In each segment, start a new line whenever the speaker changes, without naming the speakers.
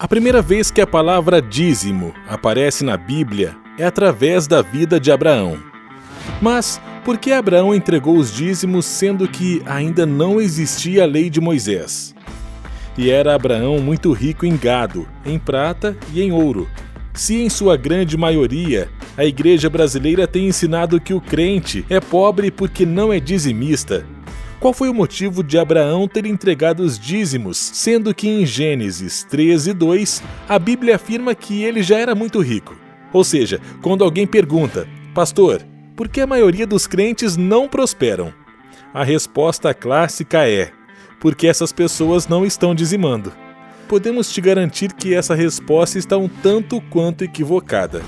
A primeira vez que a palavra dízimo aparece na Bíblia é através da vida de Abraão. Mas por que Abraão entregou os dízimos sendo que ainda não existia a lei de Moisés? E era Abraão muito rico em gado, em prata e em ouro. Se em sua grande maioria, a igreja brasileira tem ensinado que o crente é pobre porque não é dizimista, qual foi o motivo de Abraão ter entregado os dízimos, sendo que em Gênesis 13:2 a Bíblia afirma que ele já era muito rico? Ou seja, quando alguém pergunta, pastor, por que a maioria dos crentes não prosperam? A resposta clássica é, porque essas pessoas não estão dizimando. Podemos te garantir que essa resposta está um tanto quanto equivocada.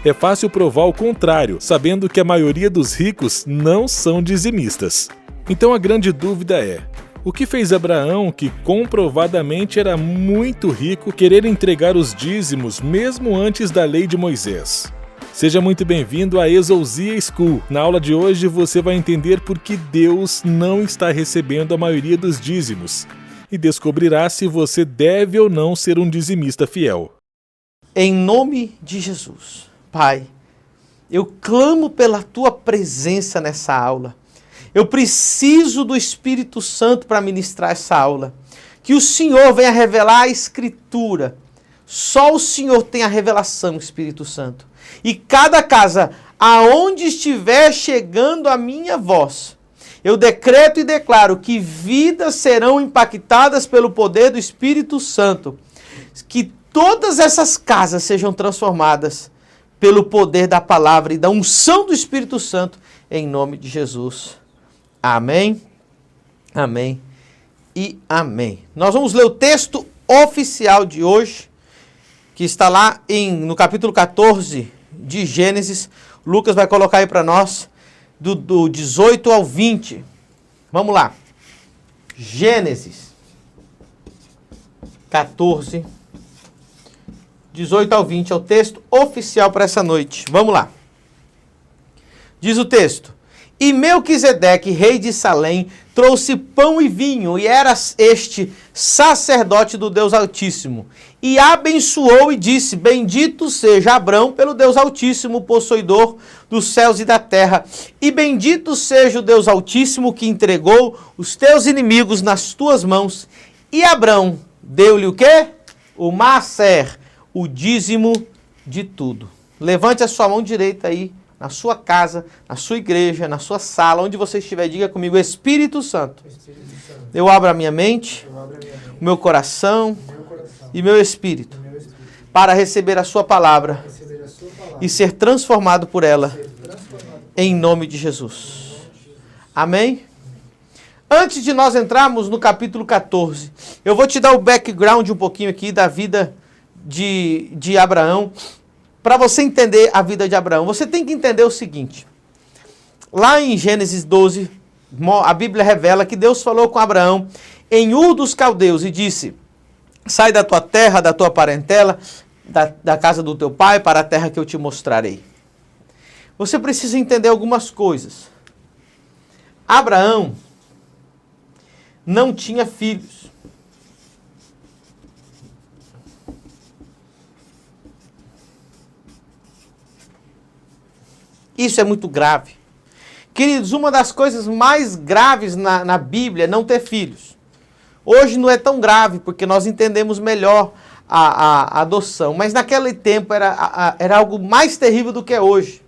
É fácil provar o contrário, sabendo que a maioria dos ricos não são dizimistas. Então a grande dúvida é, o que fez Abraão, que comprovadamente era muito rico, querer entregar os dízimos mesmo antes da lei de Moisés? Seja muito bem-vindo à Exousia School. Na aula de hoje você vai entender por que Deus não está recebendo a maioria dos dízimos e descobrirá se você deve ou não ser um dizimista fiel.
Em nome de Jesus, Pai, eu clamo pela Tua presença nessa aula. Eu preciso do Espírito Santo para ministrar essa aula. Que o Senhor venha revelar a Escritura. Só o Senhor tem a revelação, Espírito Santo. E cada casa, aonde estiver chegando a minha voz, eu decreto e declaro que vidas serão impactadas pelo poder do Espírito Santo. Que todas essas casas sejam transformadas pelo poder da palavra e da unção do Espírito Santo, em nome de Jesus. Amém, amém e amém. Nós vamos ler o texto oficial de hoje, que está lá no capítulo 14 de Gênesis. Lucas vai colocar aí para nós, do 18 ao 20. Vamos lá. Gênesis 14, 18 ao 20 é o texto oficial para essa noite. Vamos lá. Diz o texto: E Melquisedeque, rei de Salém, trouxe pão e vinho, e era este sacerdote do Deus Altíssimo. E abençoou e disse, bendito seja Abrão pelo Deus Altíssimo, possuidor dos céus e da terra. E bendito seja o Deus Altíssimo que entregou os teus inimigos nas tuas mãos. E Abrão deu-lhe o quê? O maaser, o dízimo de tudo. Levante a sua mão direita aí, na sua casa, na sua igreja, na sua sala, onde você estiver, diga comigo, Espírito Santo. Eu abro a minha mente, o meu coração e meu espírito para receber a sua palavra e ser transformado por ela, em nome de Jesus. Amém? Antes de nós entrarmos no capítulo 14, eu vou te dar o background um pouquinho aqui da vida de Abraão. Para você entender a vida de Abraão, você tem que entender o seguinte. Lá em Gênesis 12, a Bíblia revela que Deus falou com Abraão em Ur dos Caldeus e disse, sai da tua terra, da tua parentela, da casa do teu pai, para a terra que eu te mostrarei. Você precisa entender algumas coisas. Abraão não tinha filhos. Isso é muito grave. Queridos, uma das coisas mais graves na Bíblia é não ter filhos. Hoje não é tão grave, porque nós entendemos melhor a adoção. Mas naquele tempo era algo mais terrível do que é hoje.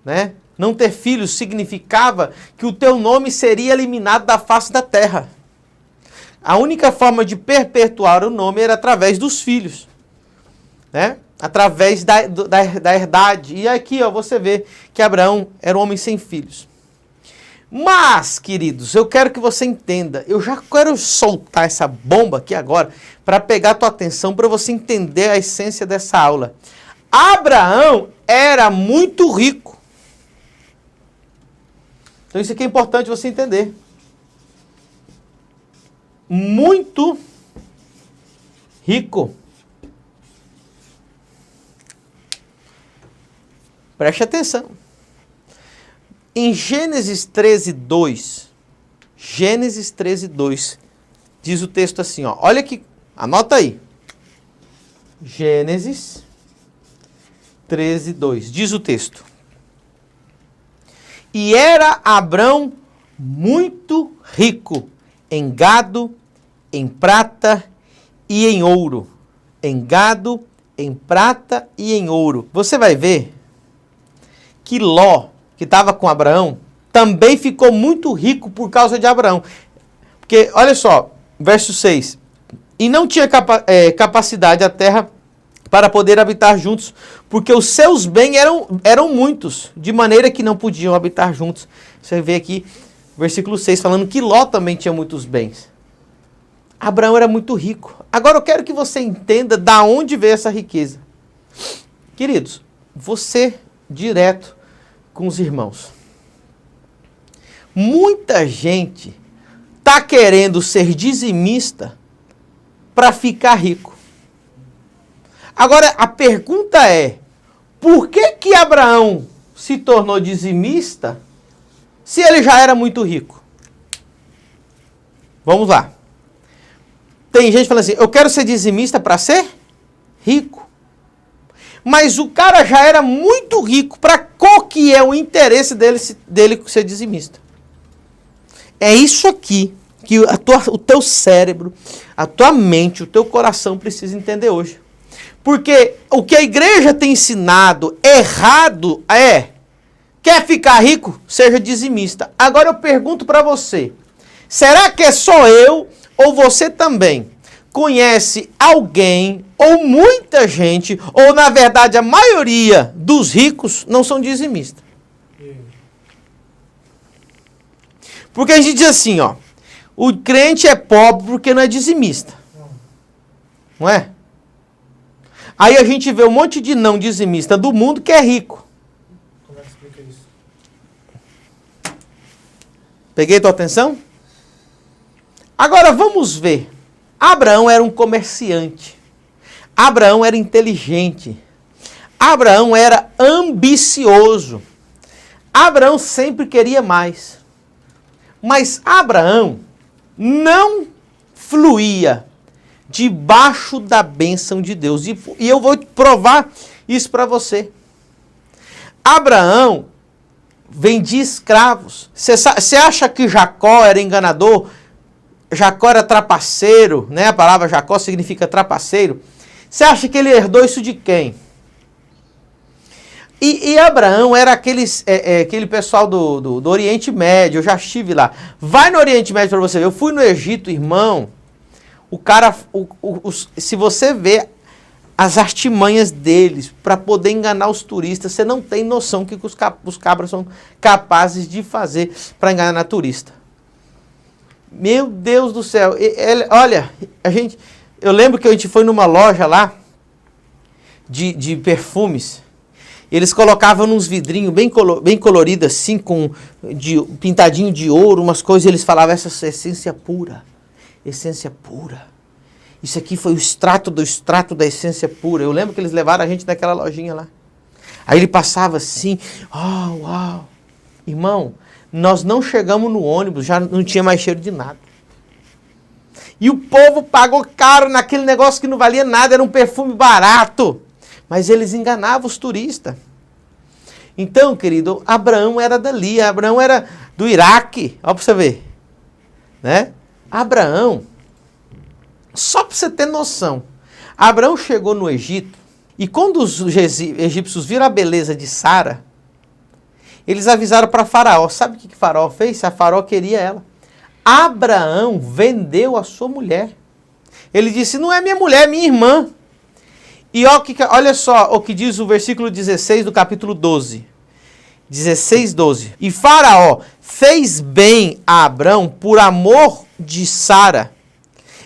Né? Não ter filhos significava que o teu nome seria eliminado da face da terra. A única forma de perpetuar o nome era através dos filhos. Né? Através da herdade. E aqui você vê que Abraão era um homem sem filhos. Mas, queridos, eu quero que você entenda. Eu já quero soltar essa bomba aqui agora para pegar a tua atenção, para você entender a essência dessa aula. Abraão era muito rico. Então isso aqui é importante você entender. Muito rico. Preste atenção. Em Gênesis 13:2, diz o texto assim, ó. Olha aqui, anota aí. Gênesis 13, 2. Diz o texto. E era Abrão muito rico em gado, em prata e em ouro. Em gado, em prata e em ouro. Você vai ver que Ló, que estava com Abraão, também ficou muito rico por causa de Abraão. Porque, olha só, verso 6. E não tinha capacidade a terra para poder habitar juntos, porque os seus bens eram muitos, de maneira que não podiam habitar juntos. Você vê aqui, versículo 6, falando que Ló também tinha muitos bens. Abraão era muito rico. Agora eu quero que você entenda da onde veio essa riqueza. Queridos, você direto com os irmãos. Muita gente está querendo ser dizimista para ficar rico. Agora, a pergunta é, por que Abraão se tornou dizimista se ele já era muito rico? Vamos lá. Tem gente falando assim, eu quero ser dizimista para ser rico. Mas o cara já era muito rico, para qual que é o interesse dele ser dizimista? É isso aqui que o teu cérebro, a tua mente, o teu coração precisa entender hoje. Porque o que a igreja tem ensinado errado quer ficar rico? Seja dizimista. Agora eu pergunto para você, será que é só eu ou você também conhece alguém ou muita gente, ou na verdade a maioria dos ricos não são dizimistas? Porque a gente diz assim, ó, o crente é pobre porque não é dizimista. Não é? Aí a gente vê um monte de não dizimista do mundo que é rico.
Como é que explica isso?
Peguei tua atenção? Agora vamos ver. Abraão era um comerciante. Abraão era inteligente. Abraão era ambicioso. Abraão sempre queria mais. Mas Abraão não fluía debaixo da bênção de Deus. E eu vou provar isso para você. Abraão vendia escravos. Você acha que Jacó era enganador? Jacó era trapaceiro, né? A palavra Jacó significa trapaceiro. Você acha que ele herdou isso de quem? E Abraão era aquele pessoal do Oriente Médio, eu já estive lá. Vai no Oriente Médio para você ver. Eu fui no Egito, irmão. O cara, se você vê as artimanhas deles para poder enganar os turistas, você não tem noção que os cabras são capazes de fazer para enganar turista. Meu Deus do céu. Olha, eu lembro que a gente foi numa loja lá de perfumes. Eles colocavam nos vidrinhos bem coloridos assim, pintadinho de ouro, umas coisas, e eles falavam essa essência pura. Essência pura. Isso aqui foi o extrato do extrato da essência pura. Eu lembro que eles levaram a gente naquela lojinha lá. Aí ele passava assim, uau. Irmão, nós não chegamos no ônibus, já não tinha mais cheiro de nada. E o povo pagou caro naquele negócio que não valia nada, era um perfume barato. Mas eles enganavam os turistas. Então, querido, Abraão era dali, Abraão era do Iraque. Olha para você ver. Né? Abraão, só para você ter noção, Abraão chegou no Egito e quando os egípcios viram a beleza de Sara, eles avisaram para Faraó. Sabe o que Faraó fez? A Faraó queria ela. Abraão vendeu a sua mulher. Ele disse, não é minha mulher, é minha irmã. E olha só o que diz o versículo 16 do capítulo 12. 16, 12. E Faraó fez bem a Abrão por amor de Sara.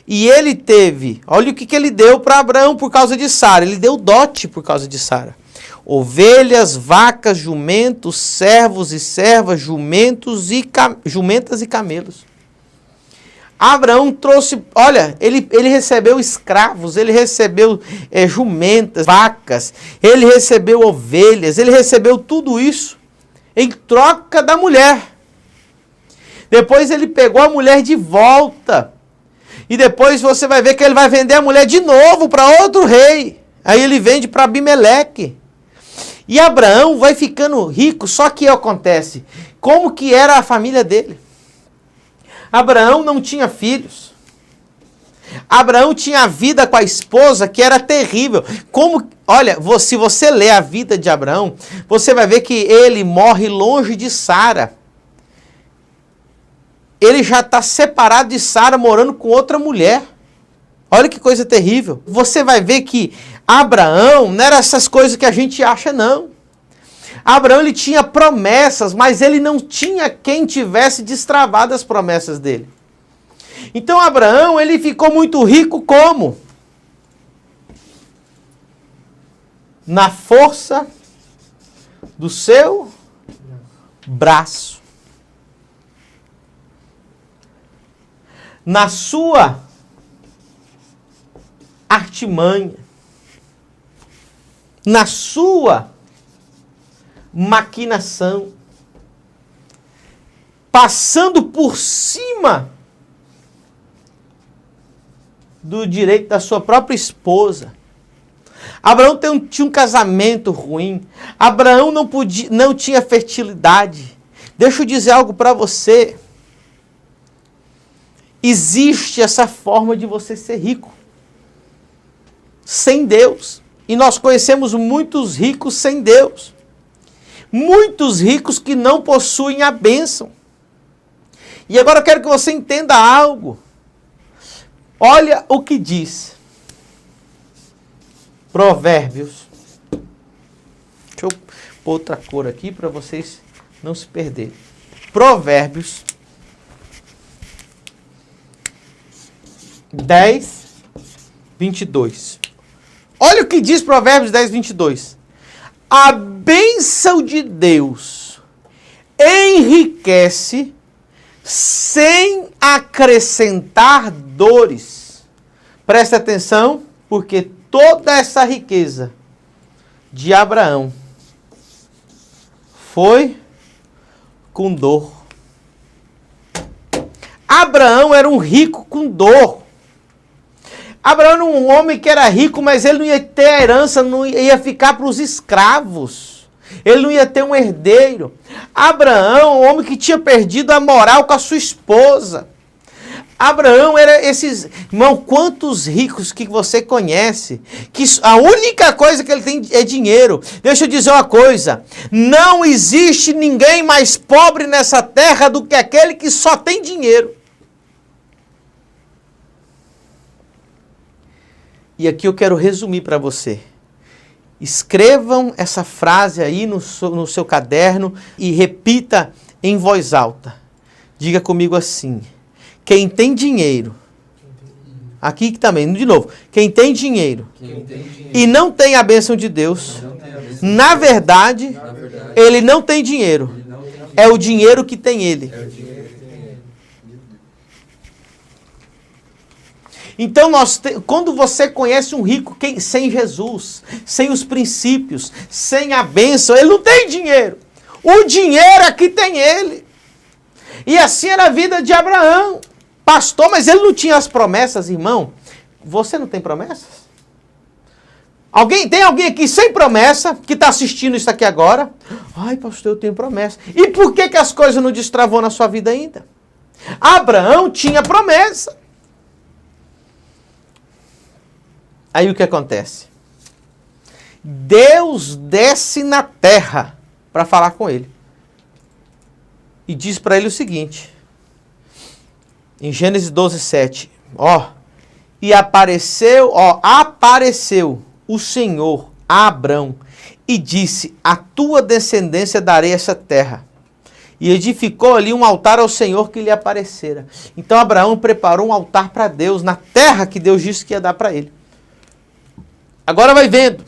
E ele teve, olha o que ele deu para Abrão por causa de Sara. Ele deu dote por causa de Sara. Ovelhas, vacas, jumentos, servos e servas, jumentas e camelos. Abraão trouxe, olha, ele recebeu escravos, ele recebeu jumentas, vacas, ele recebeu ovelhas, ele recebeu tudo isso em troca da mulher. Depois ele pegou a mulher de volta. E depois você vai ver que ele vai vender a mulher de novo para outro rei. Aí ele vende para Abimeleque. E Abraão vai ficando rico, só que acontece, como que era a família dele? Abraão não tinha filhos. Abraão tinha a vida com a esposa que era terrível. Olha, se você ler a vida de Abraão, você vai ver que ele morre longe de Sara. Ele já está separado de Sara, morando com outra mulher. Olha que coisa terrível. Você vai ver que Abraão não era essas coisas que a gente acha, não. Abraão, ele tinha promessas, mas ele não tinha quem tivesse destravado as promessas dele. Então Abraão, ele ficou muito rico como? Na força do seu braço. Na sua artimanha. Na sua maquinação. Passando por cima do direito da sua própria esposa. Abraão tinha um casamento ruim. Abraão não tinha fertilidade. Deixa eu dizer algo para você. Existe essa forma de você ser rico. Sem Deus. E nós conhecemos muitos ricos sem Deus. Muitos ricos que não possuem a bênção. E agora eu quero que você entenda algo. Olha o que diz. Provérbios. Deixa eu pôr outra cor aqui para vocês não se perderem. Provérbios 10, 22. Olha o que diz Provérbios 10, 22. A bênção de Deus enriquece sem acrescentar dores. Presta atenção, porque toda essa riqueza de Abraão foi com dor. Abraão era um rico com dor. Abraão era um homem que era rico, mas ele não ia ter a herança, não ia ficar para os escravos. Ele não ia ter um herdeiro. Abraão, um homem que tinha perdido a moral com a sua esposa. Abraão era esses... Irmão, quantos ricos que você conhece, que a única coisa que ele tem é dinheiro. Deixa eu dizer uma coisa. Não existe ninguém mais pobre nessa terra do que aquele que só tem dinheiro. E aqui eu quero resumir para você. Escrevam essa frase aí no seu caderno e repita em voz alta. Diga comigo assim. Quem tem dinheiro. Aqui também, de novo. Quem tem dinheiro e não tem a bênção de Deus, na verdade, ele não tem dinheiro. É o dinheiro que tem ele. Então, quando você conhece um rico sem Jesus, sem os princípios, sem a bênção, ele não tem dinheiro. O dinheiro aqui tem ele. E assim era a vida de Abraão. Pastor, mas ele não tinha as promessas, irmão. Você não tem promessas? Tem alguém aqui sem promessa, que está assistindo isso aqui agora? Ai, pastor, eu tenho promessa. E por que as coisas não destravou na sua vida ainda? Abraão tinha promessa. Aí o que acontece? Deus desce na terra para falar com ele. E diz para ele o seguinte, em Gênesis 12, 7, apareceu o Senhor a Abrão e disse, a tua descendência darei essa terra. E edificou ali um altar ao Senhor que lhe aparecera. Então Abraão preparou um altar para Deus na terra que Deus disse que ia dar para ele. Agora vai vendo.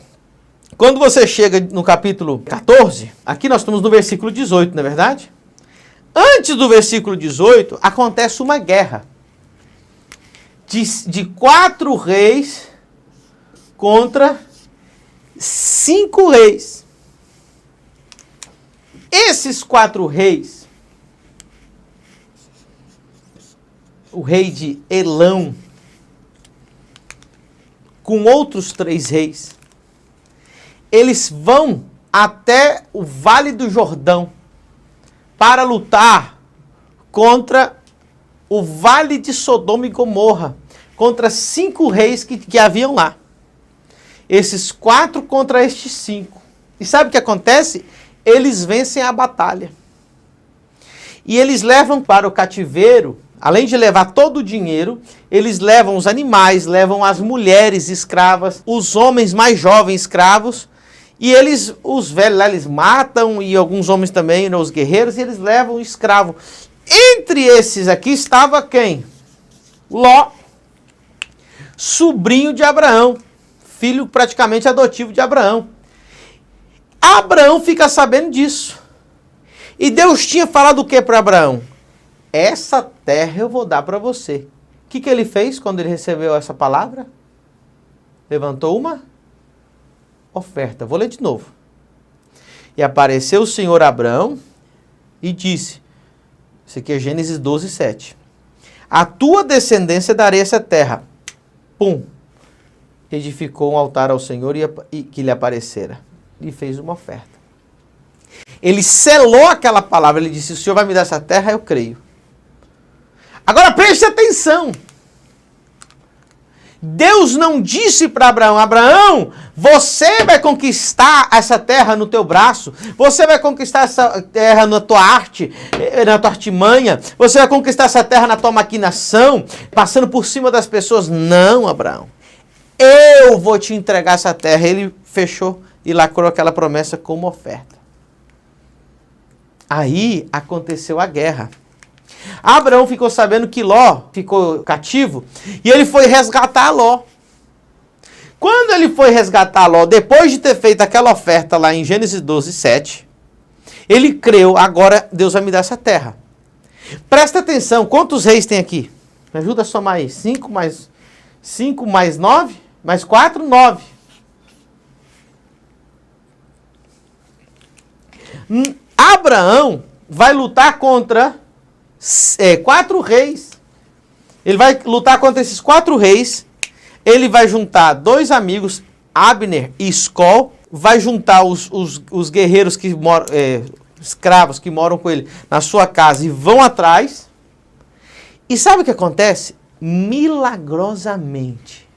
Quando você chega no capítulo 14, aqui nós estamos no versículo 18, não é verdade? Antes do versículo 18, acontece uma guerra de 4 reis contra 5 reis. Esses 4 reis, o rei de Elão, com outros 3 reis, eles vão até o Vale do Jordão para lutar contra o Vale de Sodoma e Gomorra, contra 5 reis que haviam lá. Esses 4 contra estes 5. E sabe o que acontece? Eles vencem a batalha. E eles levam para o cativeiro, além de levar todo o dinheiro, eles levam os animais, levam as mulheres escravas, os homens mais jovens escravos, e eles, os velhos lá, eles matam, e alguns homens também, né, os guerreiros, e eles levam o escravo. Entre esses aqui estava quem? Ló, sobrinho de Abraão, filho praticamente adotivo de Abraão. Abraão fica sabendo disso. E Deus tinha falado o que para Abraão? Essa terra eu vou dar para você. O que ele fez quando ele recebeu essa palavra? Levantou uma oferta. Vou ler de novo. E apareceu o Senhor a Abraão e disse, isso aqui é Gênesis 12, 7. A tua descendência darei essa terra. Pum. Edificou um altar ao Senhor e que lhe aparecera. E fez uma oferta. Ele selou aquela palavra. Ele disse, o Senhor vai me dar essa terra, eu creio. Agora preste atenção. Deus não disse para Abraão, Abraão, você vai conquistar essa terra no teu braço, você vai conquistar essa terra na tua arte, na tua artimanha, você vai conquistar essa terra na tua maquinação, passando por cima das pessoas. Não, Abraão, eu vou te entregar essa terra. Ele fechou e lacrou aquela promessa como oferta. Aí aconteceu a guerra. Abraão ficou sabendo que Ló ficou cativo e ele foi resgatar Ló. Quando ele foi resgatar Ló, depois de ter feito aquela oferta lá em Gênesis 12, 7, ele creu, agora Deus vai me dar essa terra. Presta atenção, quantos reis tem aqui? Me ajuda a somar aí. 5 mais 9, mais 4, 9. Abraão vai lutar contra 4 reis. Ele vai lutar contra esses 4 reis. Ele vai juntar 2 amigos, Abner e Escol. Vai juntar os guerreiros que moram, escravos que moram com ele na sua casa e vão atrás. E sabe o que acontece? Milagrosamente.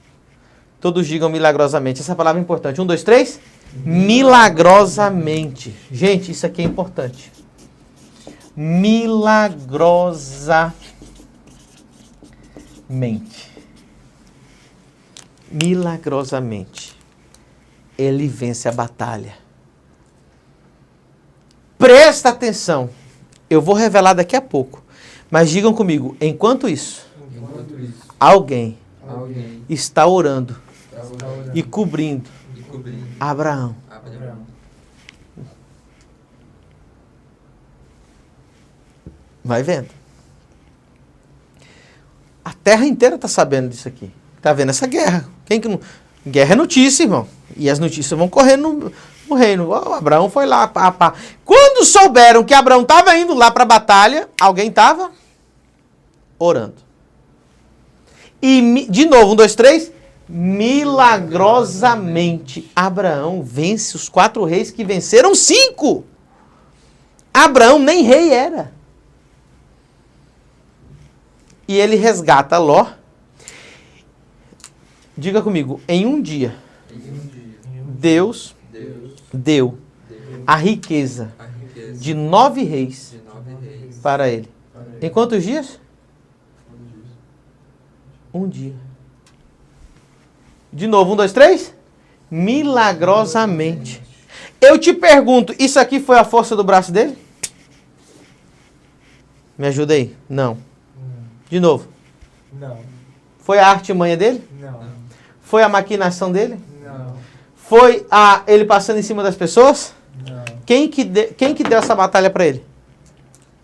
Todos digam milagrosamente. Essa palavra é importante. 1, 2, 3. Milagrosamente. Gente, isso aqui é importante. Milagrosamente, ele vence a batalha. Presta atenção. Eu vou revelar daqui a pouco. Mas digam comigo, enquanto isso, alguém está orando e cobrindo Abraão. Vai vendo. A terra inteira está sabendo disso aqui. Está vendo essa guerra. Quem que não... Guerra é notícia, irmão. E as notícias vão correr no reino. Oh, Abraão foi lá. Pá. Quando souberam que Abraão estava indo lá para a batalha, alguém estava orando. E, de novo, 1, 2, 3. Milagrosamente, Abraão vence os 4 reis que venceram 5. Abraão nem rei era. E ele resgata Ló. Diga comigo, em um dia, Deus deu a riqueza de 9 reis para ele. Em quantos dias? Um dia. De novo, 1, 2, 3. Milagrosamente. Eu te pergunto, isso aqui foi a força do braço dele? Me ajuda aí. Não. De novo.
Não.
Foi a artimanha dele?
Não.
Foi a maquinação dele?
Não.
Foi ele passando em cima das pessoas?
Não.
Quem que deu essa batalha para ele?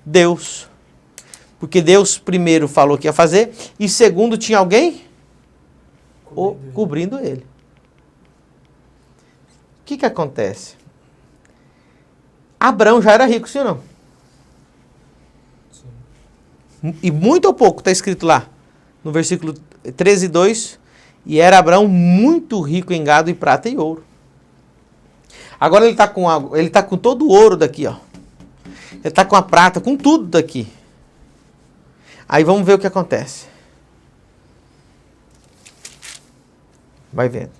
Deus. Porque Deus primeiro falou que ia fazer e segundo tinha alguém cobrindo ele. O que acontece? Abraão já era rico, sim ou não?
Sim.
E muito ou pouco está escrito lá, no versículo 13, 2, e era Abraão muito rico em gado e prata e ouro. Agora ele está com todo o ouro daqui, ó. Ele está com a prata, com tudo daqui. Aí vamos ver o que acontece. Vai vendo.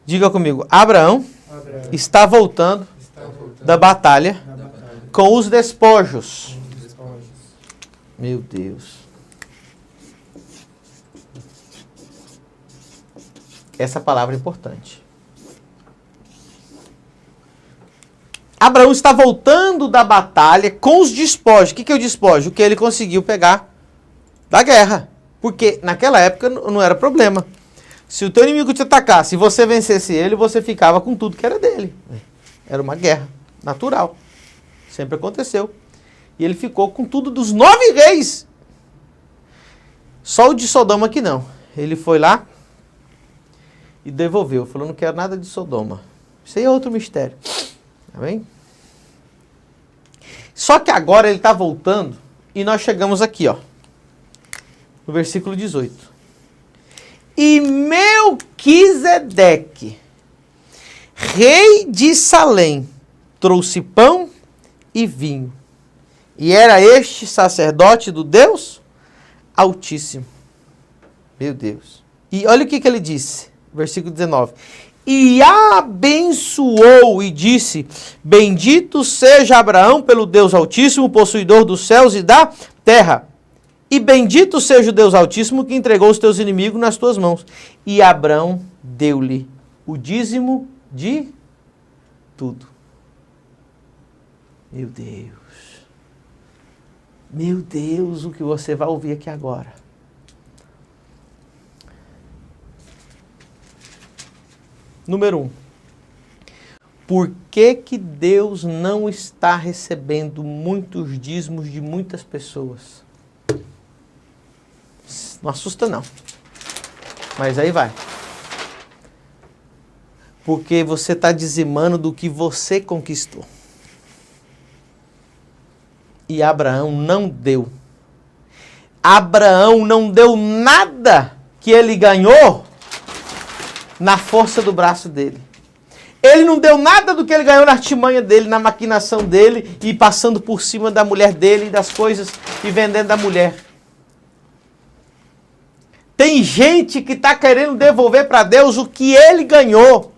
Diga comigo. Abraão está voltando da batalha com os despojos. Meu Deus. Essa palavra é importante. Abraão está voltando da batalha com os despojos. O que é o despojo? O que ele conseguiu pegar da guerra. Porque naquela época não era problema. Se o teu inimigo te atacasse e você vencesse ele, você ficava com tudo que era dele. Era uma guerra natural. Sempre aconteceu. E ele ficou com tudo dos 9 reis. Só o de Sodoma que não. Ele foi lá e devolveu. Falou, não quero nada de Sodoma. Isso aí é outro mistério. Tá bem? Só que agora ele está voltando e nós chegamos aqui, ó. No versículo 18. E Melquisedeque, rei de Salém, trouxe pão e vinho. E era este sacerdote do Deus Altíssimo. Meu Deus. E olha o que ele disse. Versículo 19. E abençoou e disse, bendito seja Abraão pelo Deus Altíssimo, possuidor dos céus e da terra. E bendito seja o Deus Altíssimo que entregou os teus inimigos nas tuas mãos. E Abraão deu-lhe o dízimo de tudo. Meu Deus. Meu Deus, o que você vai ouvir aqui agora. Número 1. Por que Deus não está recebendo muitos dízimos de muitas pessoas? Não assusta não. Mas aí vai. Porque você está dizimando do que você conquistou. E Abraão não deu. Abraão não deu nada que ele ganhou na força do braço dele. Ele não deu nada do que ele ganhou na artimanha dele, na maquinação dele, e passando por cima da mulher dele, das coisas, e vendendo a mulher. Tem gente que está querendo devolver para Deus o que ele ganhou.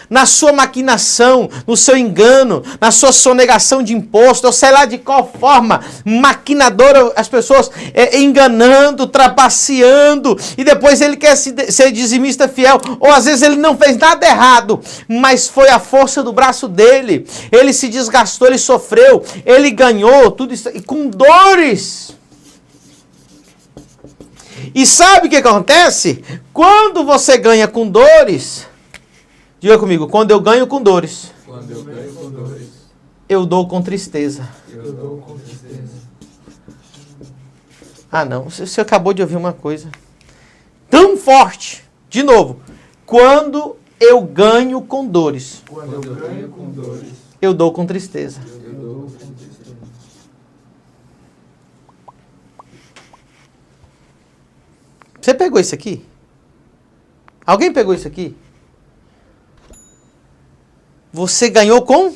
Na sua maquinação, no seu engano, na sua sonegação de imposto, ou sei lá de qual forma, maquinadora, as pessoas enganando, trapaceando, e depois ele quer ser dizimista fiel, ou às vezes ele não fez nada errado, mas foi a força do braço dele, ele se desgastou, ele sofreu, ele ganhou, tudo isso, e com dores. E sabe o que acontece? Quando você ganha com dores... Diga comigo, quando eu ganho com dores, eu dou com tristeza. Ah não, você acabou de ouvir uma coisa tão forte. De novo, quando eu ganho com dores, eu dou com tristeza. Você pegou isso aqui? Alguém pegou isso aqui? Você ganhou com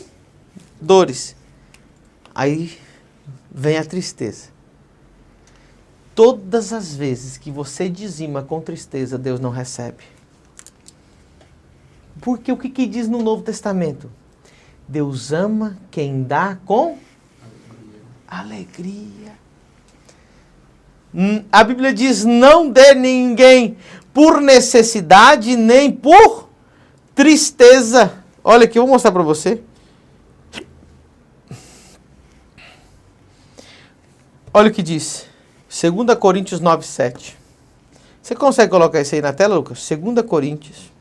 dores. Aí vem a tristeza. Todas as vezes que você dizima com tristeza, Deus não recebe. Porque o que diz no Novo Testamento? Deus ama quem dá com alegria. A Bíblia diz, não dê ninguém por necessidade, nem por tristeza. Olha aqui, eu vou mostrar para você. Olha o que diz. 2 Coríntios 9, 7. Você consegue colocar isso aí na tela, Lucas? 2 Coríntios.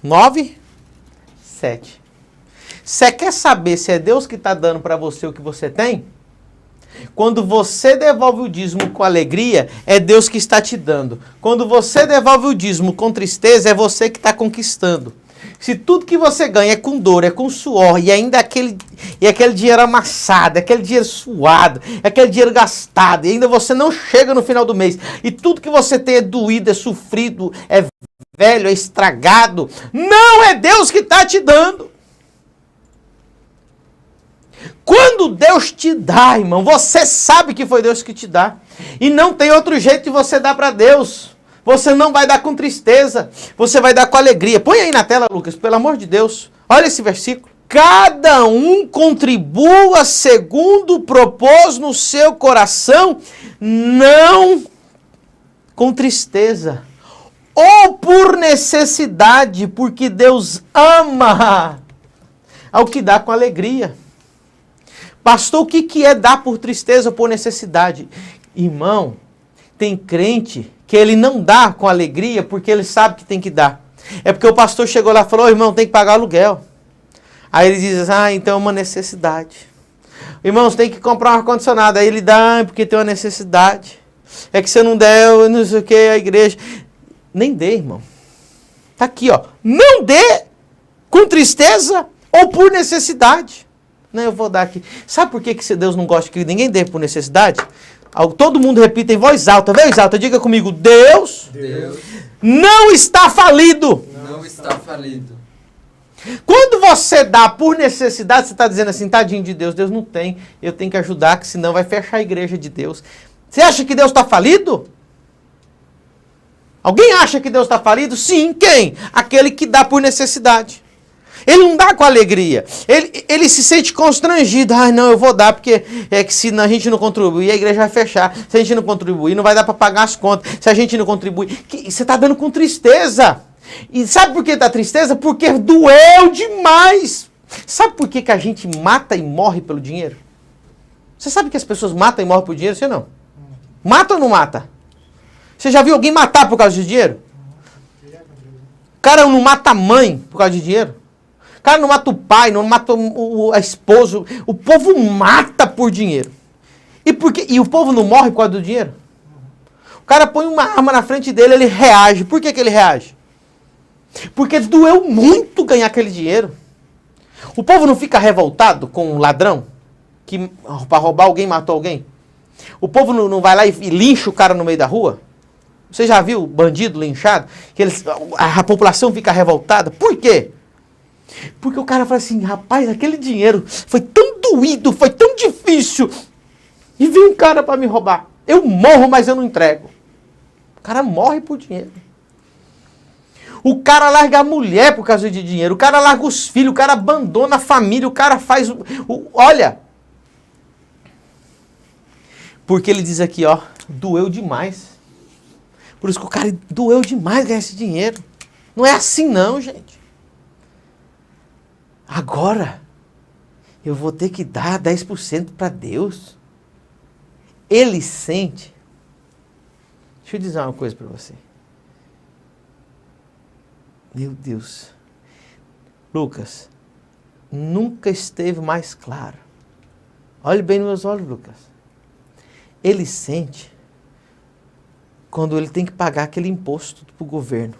Nove, 7. Você quer saber se é Deus que está dando para você o que você tem? Quando você devolve o dízimo com alegria, é Deus que está te dando. Quando você devolve o dízimo com tristeza, é você que está conquistando. Se tudo que você ganha é com dor, é com suor, e ainda é aquele dinheiro amassado, é aquele dinheiro suado, é aquele dinheiro gastado, e ainda você não chega no final do mês, e tudo que você tem é doído, é sofrido, é velho, é estragado, não é Deus que está te dando. Quando Deus te dá, irmão, você sabe que foi Deus que te dá. E não tem outro jeito de você dar para Deus. Você não vai dar com tristeza, você vai dar com alegria. Põe aí na tela, Lucas, pelo amor de Deus. Olha esse versículo. Cada um contribua segundo propôs no seu coração, não com tristeza, ou por necessidade, porque Deus ama ao que dá com alegria. Pastor, o que é dar por tristeza ou por necessidade? Irmão, tem crente que ele não dá com alegria porque ele sabe que tem que dar. É porque o pastor chegou lá e falou, irmão, tem que pagar aluguel. Aí ele diz, então é uma necessidade. Irmãos, tem que comprar um ar-condicionado. Aí ele dá, porque tem uma necessidade. É que se não der, eu não sei o que, a igreja... Nem dê, irmão. Tá aqui, ó. Não dê com tristeza ou por necessidade. Não, eu vou dar aqui. Sabe por que Deus não gosta que ninguém dê por necessidade? Todo mundo repita em voz alta. Voz alta, diga comigo. Deus não está falido.
Não está falido.
Quando você dá por necessidade, você está dizendo assim, tadinho de Deus, Deus não tem, eu tenho que ajudar, que senão vai fechar a igreja de Deus. Você acha que Deus está falido? Alguém acha que Deus está falido? Sim, quem? Aquele que dá por necessidade. Ele não dá com alegria. Ele se sente constrangido. Não, eu vou dar, porque é que se a gente não contribuir, a igreja vai fechar. Se a gente não contribuir, não vai dar para pagar as contas. Se a gente não contribuir... Você está dando com tristeza. E sabe por que dá tristeza? Porque doeu demais. Sabe por que a gente mata e morre pelo dinheiro? Você sabe que as pessoas matam e morrem por dinheiro, sim ou não? Mata ou não mata? Você já viu alguém matar por causa de dinheiro? O cara não mata a mãe por causa de dinheiro. O cara não mata o pai, não mata a esposa. O povo mata por dinheiro. E o povo não morre por causa do dinheiro? O cara põe uma arma na frente dele, ele reage. Por que ele reage? Porque doeu muito ganhar aquele dinheiro. O povo não fica revoltado com um ladrão que para roubar alguém matou alguém? O povo não vai lá e lincha o cara no meio da rua? Você já viu bandido linchado? A população fica revoltada. Por quê? Porque o cara fala assim, rapaz, aquele dinheiro foi tão doído, foi tão difícil. E vem um cara para me roubar. Eu morro, mas eu não entrego. O cara morre por dinheiro. O cara larga a mulher por causa de dinheiro. O cara larga os filhos, o cara abandona a família, o cara faz... Olha. Porque ele diz aqui, doeu demais. Por isso que o cara doeu demais ganhar esse dinheiro. Não é assim não, gente. Agora, eu vou ter que dar 10% para Deus. Ele sente. Deixa eu dizer uma coisa para você. Meu Deus. Lucas, nunca esteve mais claro. Olhe bem nos meus olhos, Lucas. Ele sente quando ele tem que pagar aquele imposto para o governo.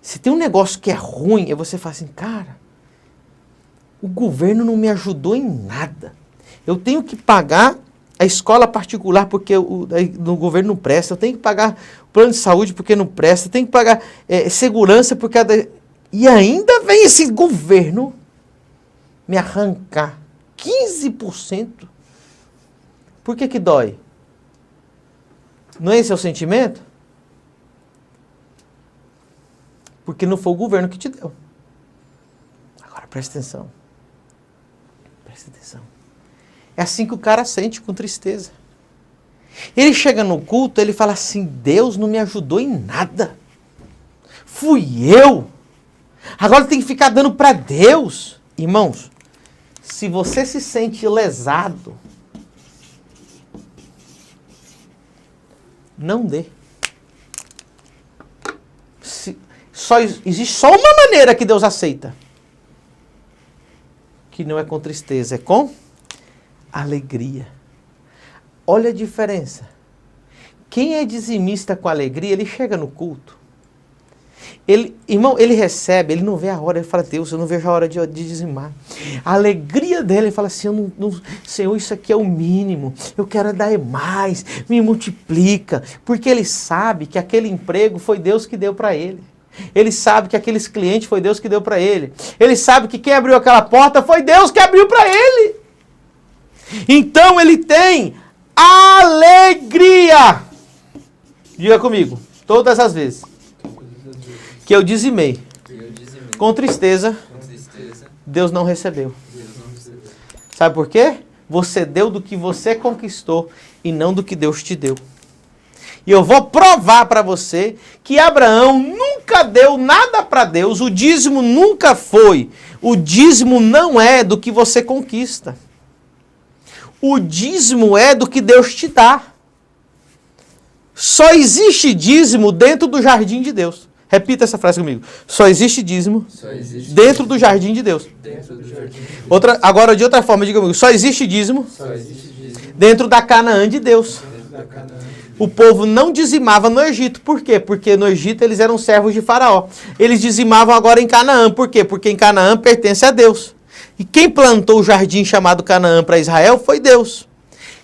Se tem um negócio que é ruim, você fala assim, cara, o governo não me ajudou em nada. Eu tenho que pagar a escola particular porque no governo não presta, eu tenho que pagar o plano de saúde porque não presta, eu tenho que pagar segurança porque... E ainda vem esse governo me arrancar 15%. Por que dói? Não é esse o sentimento? Porque não foi o governo que te deu. Agora presta atenção. Presta atenção. É assim que o cara sente com tristeza. Ele chega no culto, ele fala assim, Deus não me ajudou em nada. Fui eu. Agora tem que ficar dando para Deus. Irmãos, se você se sente lesado, não dê. Existe só uma maneira que Deus aceita. Que não é com tristeza, é com alegria. Olha a diferença. Quem é dizimista com alegria, ele chega no culto. Irmão, ele recebe, ele não vê a hora, ele fala, Deus, eu não vejo a hora de dizimar. A alegria dele, ele fala assim, Senhor, isso aqui é o mínimo, eu quero dar mais, me multiplica, porque ele sabe que aquele emprego foi Deus que deu para ele. Ele sabe que aqueles clientes foi Deus que deu para ele. Ele sabe que quem abriu aquela porta foi Deus que abriu para ele. Então ele tem alegria. Diga comigo, todas as vezes que eu dizimei, com tristeza, Deus não recebeu. Sabe por quê? Você deu do que você conquistou e não do que Deus te deu. E eu vou provar para você que Abraão nunca deu nada para Deus, o dízimo nunca foi. O dízimo não é do que você conquista. O dízimo é do que Deus te dá. Só existe dízimo dentro do jardim de Deus. Repita essa frase comigo. Só existe dízimo dentro do jardim de Deus. Agora, de outra forma, diga comigo. Só existe dízimo dentro da Canaã de Deus. O povo não dizimava no Egito. Por quê? Porque no Egito eles eram servos de Faraó. Eles dizimavam agora em Canaã. Por quê? Porque em Canaã pertence a Deus. E quem plantou o jardim chamado Canaã para Israel foi Deus.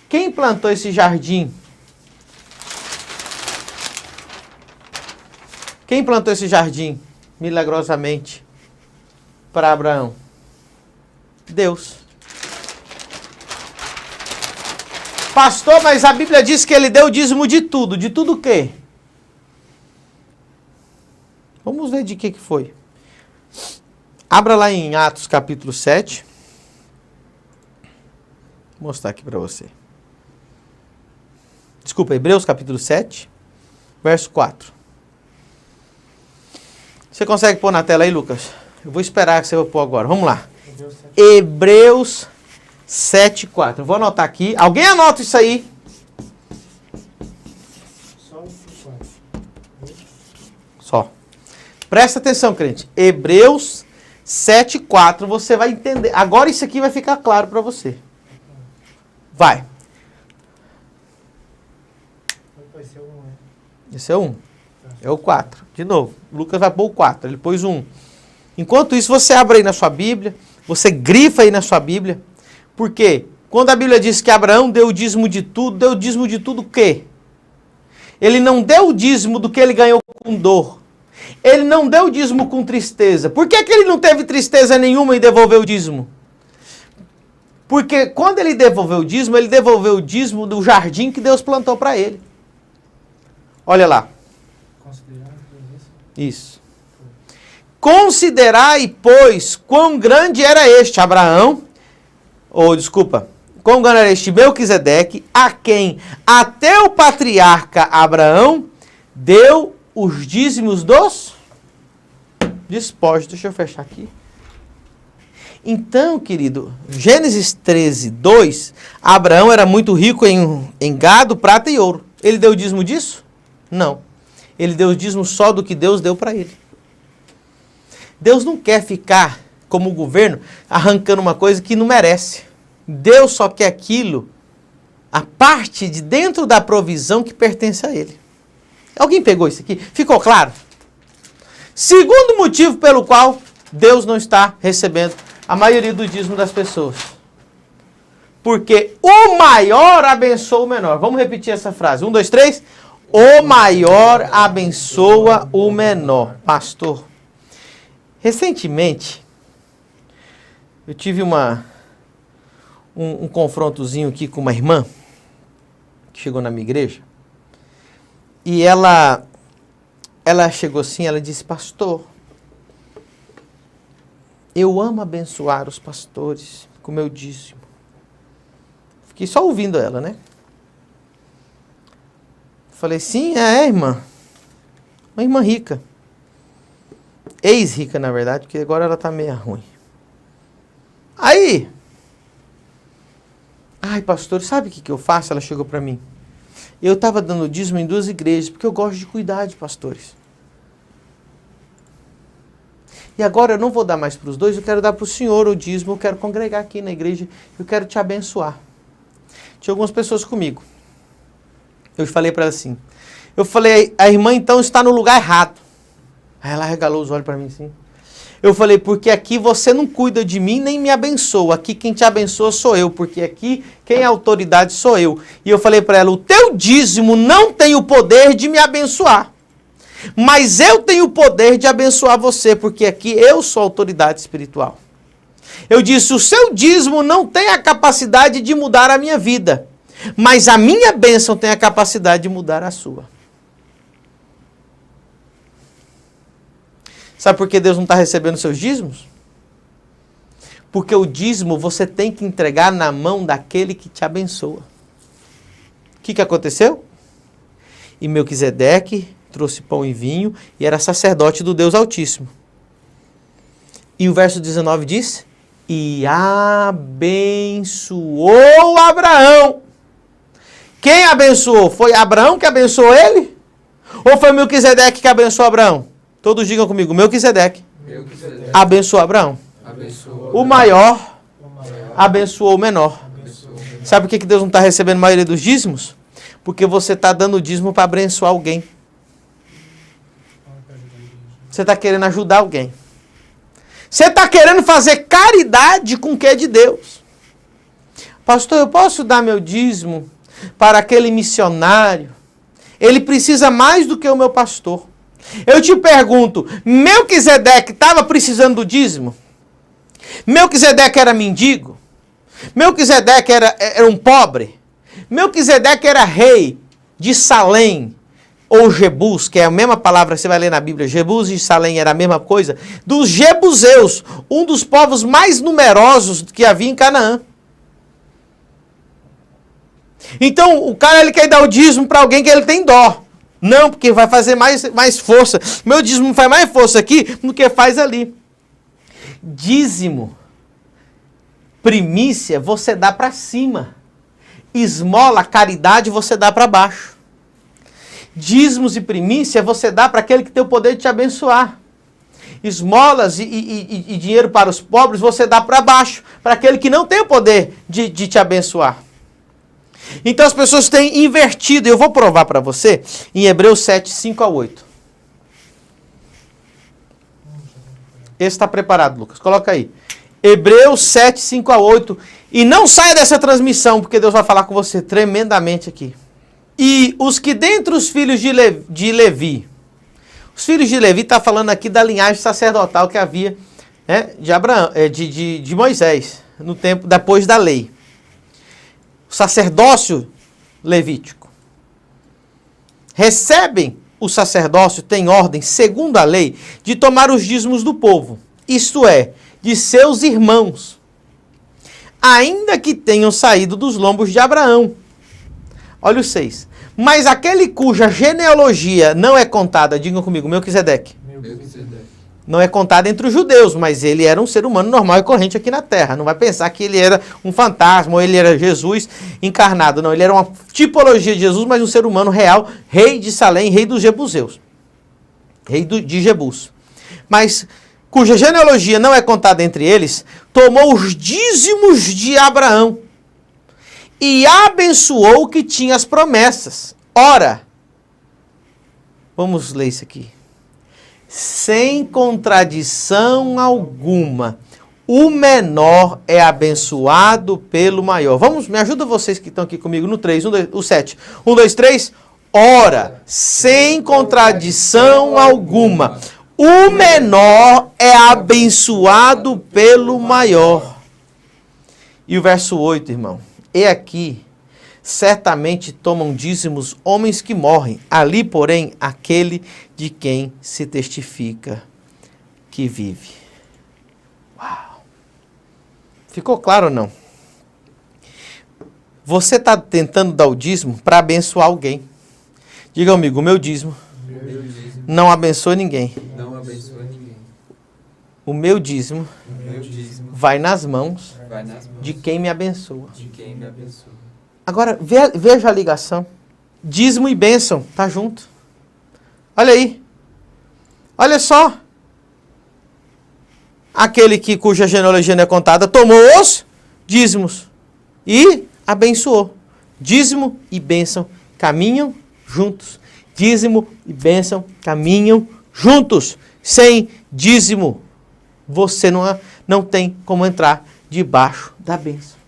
Quem plantou esse jardim? Quem plantou esse jardim milagrosamente para Abraão? Deus. Pastor, mas a Bíblia diz que ele deu o dízimo de tudo. De tudo o quê? Vamos ver de que foi. Abra lá em Atos capítulo 7. Vou mostrar aqui para você. Desculpa, Hebreus capítulo 7, verso 4. Você consegue pôr na tela aí, Lucas? Eu vou esperar que você vai pôr agora. Vamos lá. Hebreus 7, 4. Eu vou anotar aqui. Alguém anota isso aí? Só. Presta atenção, crente. Hebreus 7, 4. Você vai entender. Agora isso aqui vai ficar claro para você. Vai. Esse é 1. É o 4. De novo, Lucas vai pôr o 4. Ele pôs 1. Enquanto isso, você abre aí na sua Bíblia. Você grifa aí na sua Bíblia. Por quê? Quando a Bíblia diz que Abraão deu o dízimo de tudo, deu o dízimo de tudo o quê? Ele não deu o dízimo do que ele ganhou com dor. Ele não deu o dízimo com tristeza. Por que ele não teve tristeza nenhuma em devolver o dízimo? Porque quando ele devolveu o dízimo do jardim que Deus plantou para ele. Olha lá. Isso. Considerai, pois, quão grande era este Abraão, quão grande era este Melquisedeque, a quem até o patriarca Abraão deu os dízimos dos despojos. Deixa eu fechar aqui. Então, querido, Gênesis 13, 2, Abraão era muito rico em gado, prata e ouro. Ele deu o dízimo disso? Não. Ele deu o dízimo só do que Deus deu para ele. Deus não quer ficar, como o governo, arrancando uma coisa que não merece. Deus só quer aquilo, a parte de dentro da provisão que pertence a ele. Alguém pegou isso aqui? Ficou claro? Segundo motivo pelo qual Deus não está recebendo a maioria do dízimo das pessoas. Porque o maior abençoa o menor. Vamos repetir essa frase. 1, 2, 3. O maior abençoa o menor. Pastor, recentemente, eu tive um confrontozinho aqui com uma irmã que chegou na minha igreja. E ela chegou assim, ela disse, pastor, eu amo abençoar os pastores com o meu dízimo. Fiquei só ouvindo ela, né? Falei, sim, irmã. Uma irmã rica. Ex-rica, na verdade, porque agora ela tá meio ruim. Aí, pastor, sabe o que eu faço? Ela chegou para mim. Eu estava dando dízimo em 2 igrejas, porque eu gosto de cuidar de pastores. E agora eu não vou dar mais para os 2, eu quero dar para o senhor o dízimo, eu quero congregar aqui na igreja, eu quero te abençoar. Tinha algumas pessoas comigo. Eu falei para ela assim, a irmã então está no lugar errado. Aí ela regalou os olhos para mim assim. Eu falei, porque aqui você não cuida de mim nem me abençoa. Aqui quem te abençoa sou eu, porque aqui quem é autoridade sou eu. E eu falei para ela, o teu dízimo não tem o poder de me abençoar. Mas eu tenho o poder de abençoar você, porque aqui eu sou autoridade espiritual. Eu disse, o seu dízimo não tem a capacidade de mudar a minha vida. Mas a minha bênção tem a capacidade de mudar a sua. Sabe por que Deus não está recebendo seus dízimos? Porque o dízimo você tem que entregar na mão daquele que te abençoa. O que aconteceu? E Melquisedeque trouxe pão e vinho e era sacerdote do Deus Altíssimo. E o verso 19 diz, e abençoou Abraão. Quem abençoou? Foi Abraão que abençoou ele? Ou foi Melquisedeque que abençoou Abraão? Todos digam comigo, Melquisedeque abençoou Abraão. O maior abençoou o menor. Sabe por que Deus não está recebendo a maioria dos dízimos? Porque você está dando o dízimo para abençoar alguém. Você está querendo ajudar alguém. Você está querendo fazer caridade com o que é de Deus. Pastor, eu posso dar meu dízimo para aquele missionário? Ele precisa mais do que o meu pastor. Eu te pergunto, Melquisedeque estava precisando do dízimo? Melquisedeque era mendigo? Melquisedeque era um pobre? Melquisedeque era rei de Salém, ou Jebus, que é a mesma palavra que você vai ler na Bíblia. Jebus e Salém era a mesma coisa. Dos Jebuseus, um dos povos mais numerosos que havia em Canaã. Então, o cara ele quer dar o dízimo para alguém que ele tem dó. Não, porque vai fazer mais força. Meu dízimo faz mais força aqui do que faz ali. Dízimo, primícia, você dá para cima. Esmola, caridade, você dá para baixo. Dízimos e primícia, você dá para aquele que tem o poder de te abençoar. Esmolas e dinheiro para os pobres, você dá para baixo, para aquele que não tem o poder de te abençoar. Então as pessoas têm invertido. Eu vou provar para você em Hebreus 7, 5 a 8. Esse está preparado, Lucas. Coloca aí. Hebreus 7, 5 a 8. E não saia dessa transmissão, porque Deus vai falar com você tremendamente aqui. E os que dentre os filhos de Levi. Os filhos de Levi está falando aqui da linhagem sacerdotal que havia, né, de Abraão, de Moisés, no tempo depois da lei. Sacerdócio levítico. Recebem o sacerdócio, tem ordem, segundo a lei, de tomar os dízimos do povo, isto é, de seus irmãos, ainda que tenham saído dos lombos de Abraão. Olha o 6. Mas aquele cuja genealogia não é contada, digam comigo, Melquisedeque. Não é contado entre os judeus, mas ele era um ser humano normal e corrente aqui na terra. Não vai pensar que ele era um fantasma ou ele era Jesus encarnado. Não, ele era uma tipologia de Jesus, mas um ser humano real, rei de Salém, rei dos Jebuseus. Rei de Jebus. Mas cuja genealogia não é contada entre eles, tomou os dízimos de Abraão e abençoou o que tinha as promessas. Ora, vamos ler isso aqui. Sem contradição alguma, o menor é abençoado pelo maior. Vamos, me ajuda vocês que estão aqui comigo no 3, o 7. 1, 2, 3. Ora, sem contradição alguma, o menor é abençoado pelo maior. E o verso 8, irmão. E aqui, certamente tomam dízimos homens que morrem. Ali, porém, aquele de quem se testifica que vive. Uau! Ficou claro ou não? Você está tentando dar o dízimo para abençoar alguém. Diga amigo, o meu dízimo não abençoa ninguém.
Não abençoa ninguém.
O meu dízimo vai nas mãos de quem me abençoa.
De quem me abençoa.
Agora, veja a ligação. Dízimo e bênção, tá junto. Olha aí. Olha só. Aquele cuja genealogia não é contada tomou os dízimos e abençoou. Dízimo e bênção caminham juntos. Dízimo e bênção caminham juntos. Sem dízimo, você não tem como entrar debaixo da bênção.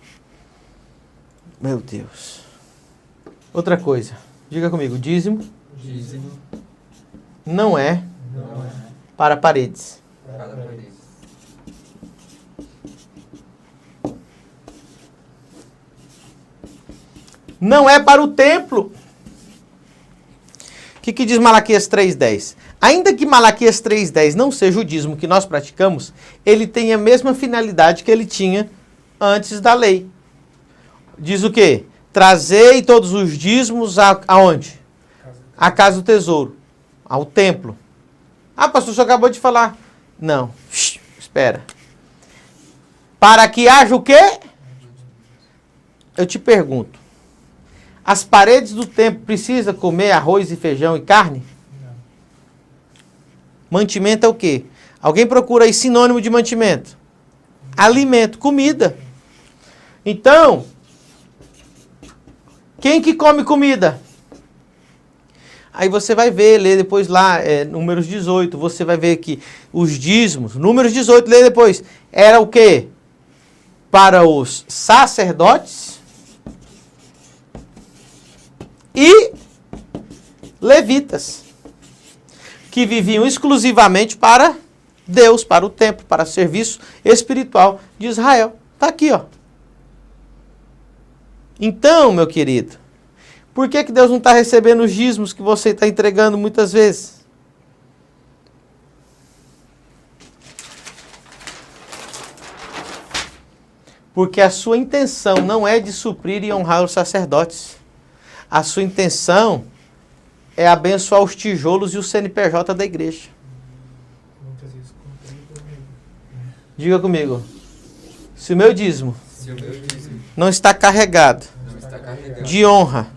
Meu Deus. Outra coisa. Diga comigo. Dízimo
Dízimo
não é
não é
para paredes.
para paredes.
Não é para o templo. O que diz Malaquias 3,10? Ainda que Malaquias 3,10 não seja o dízimo que nós praticamos, ele tem a mesma finalidade que ele tinha antes da lei. Diz o quê? Trazei todos os dízimos aonde? À casa do tesouro, ao templo. Ah, pastor, o senhor acabou de falar. Não, espera. Para que haja o quê? Eu te pergunto. As paredes do templo precisam comer arroz e feijão e carne?
Não.
Mantimento é o quê? Alguém procura aí sinônimo de mantimento? Alimento, comida. Então, quem que come comida? Aí você vai ver, lê depois lá, Números 18, você vai ver que os dízimos, Números 18, lê depois, era o quê? Para os sacerdotes e levitas, que viviam exclusivamente para Deus, para o templo, para o serviço espiritual de Israel. Está aqui, ó. Então, meu querido, por que Deus não está recebendo os dízimos que você está entregando muitas vezes? Porque a sua intenção não é de suprir e honrar os sacerdotes. A sua intenção é abençoar os tijolos e o CNPJ da igreja.
Muitas vezes comprei comigo.
Diga comigo. Se o meu dízimo
Se o meu dízimo
não está carregado
não está carregado
de honra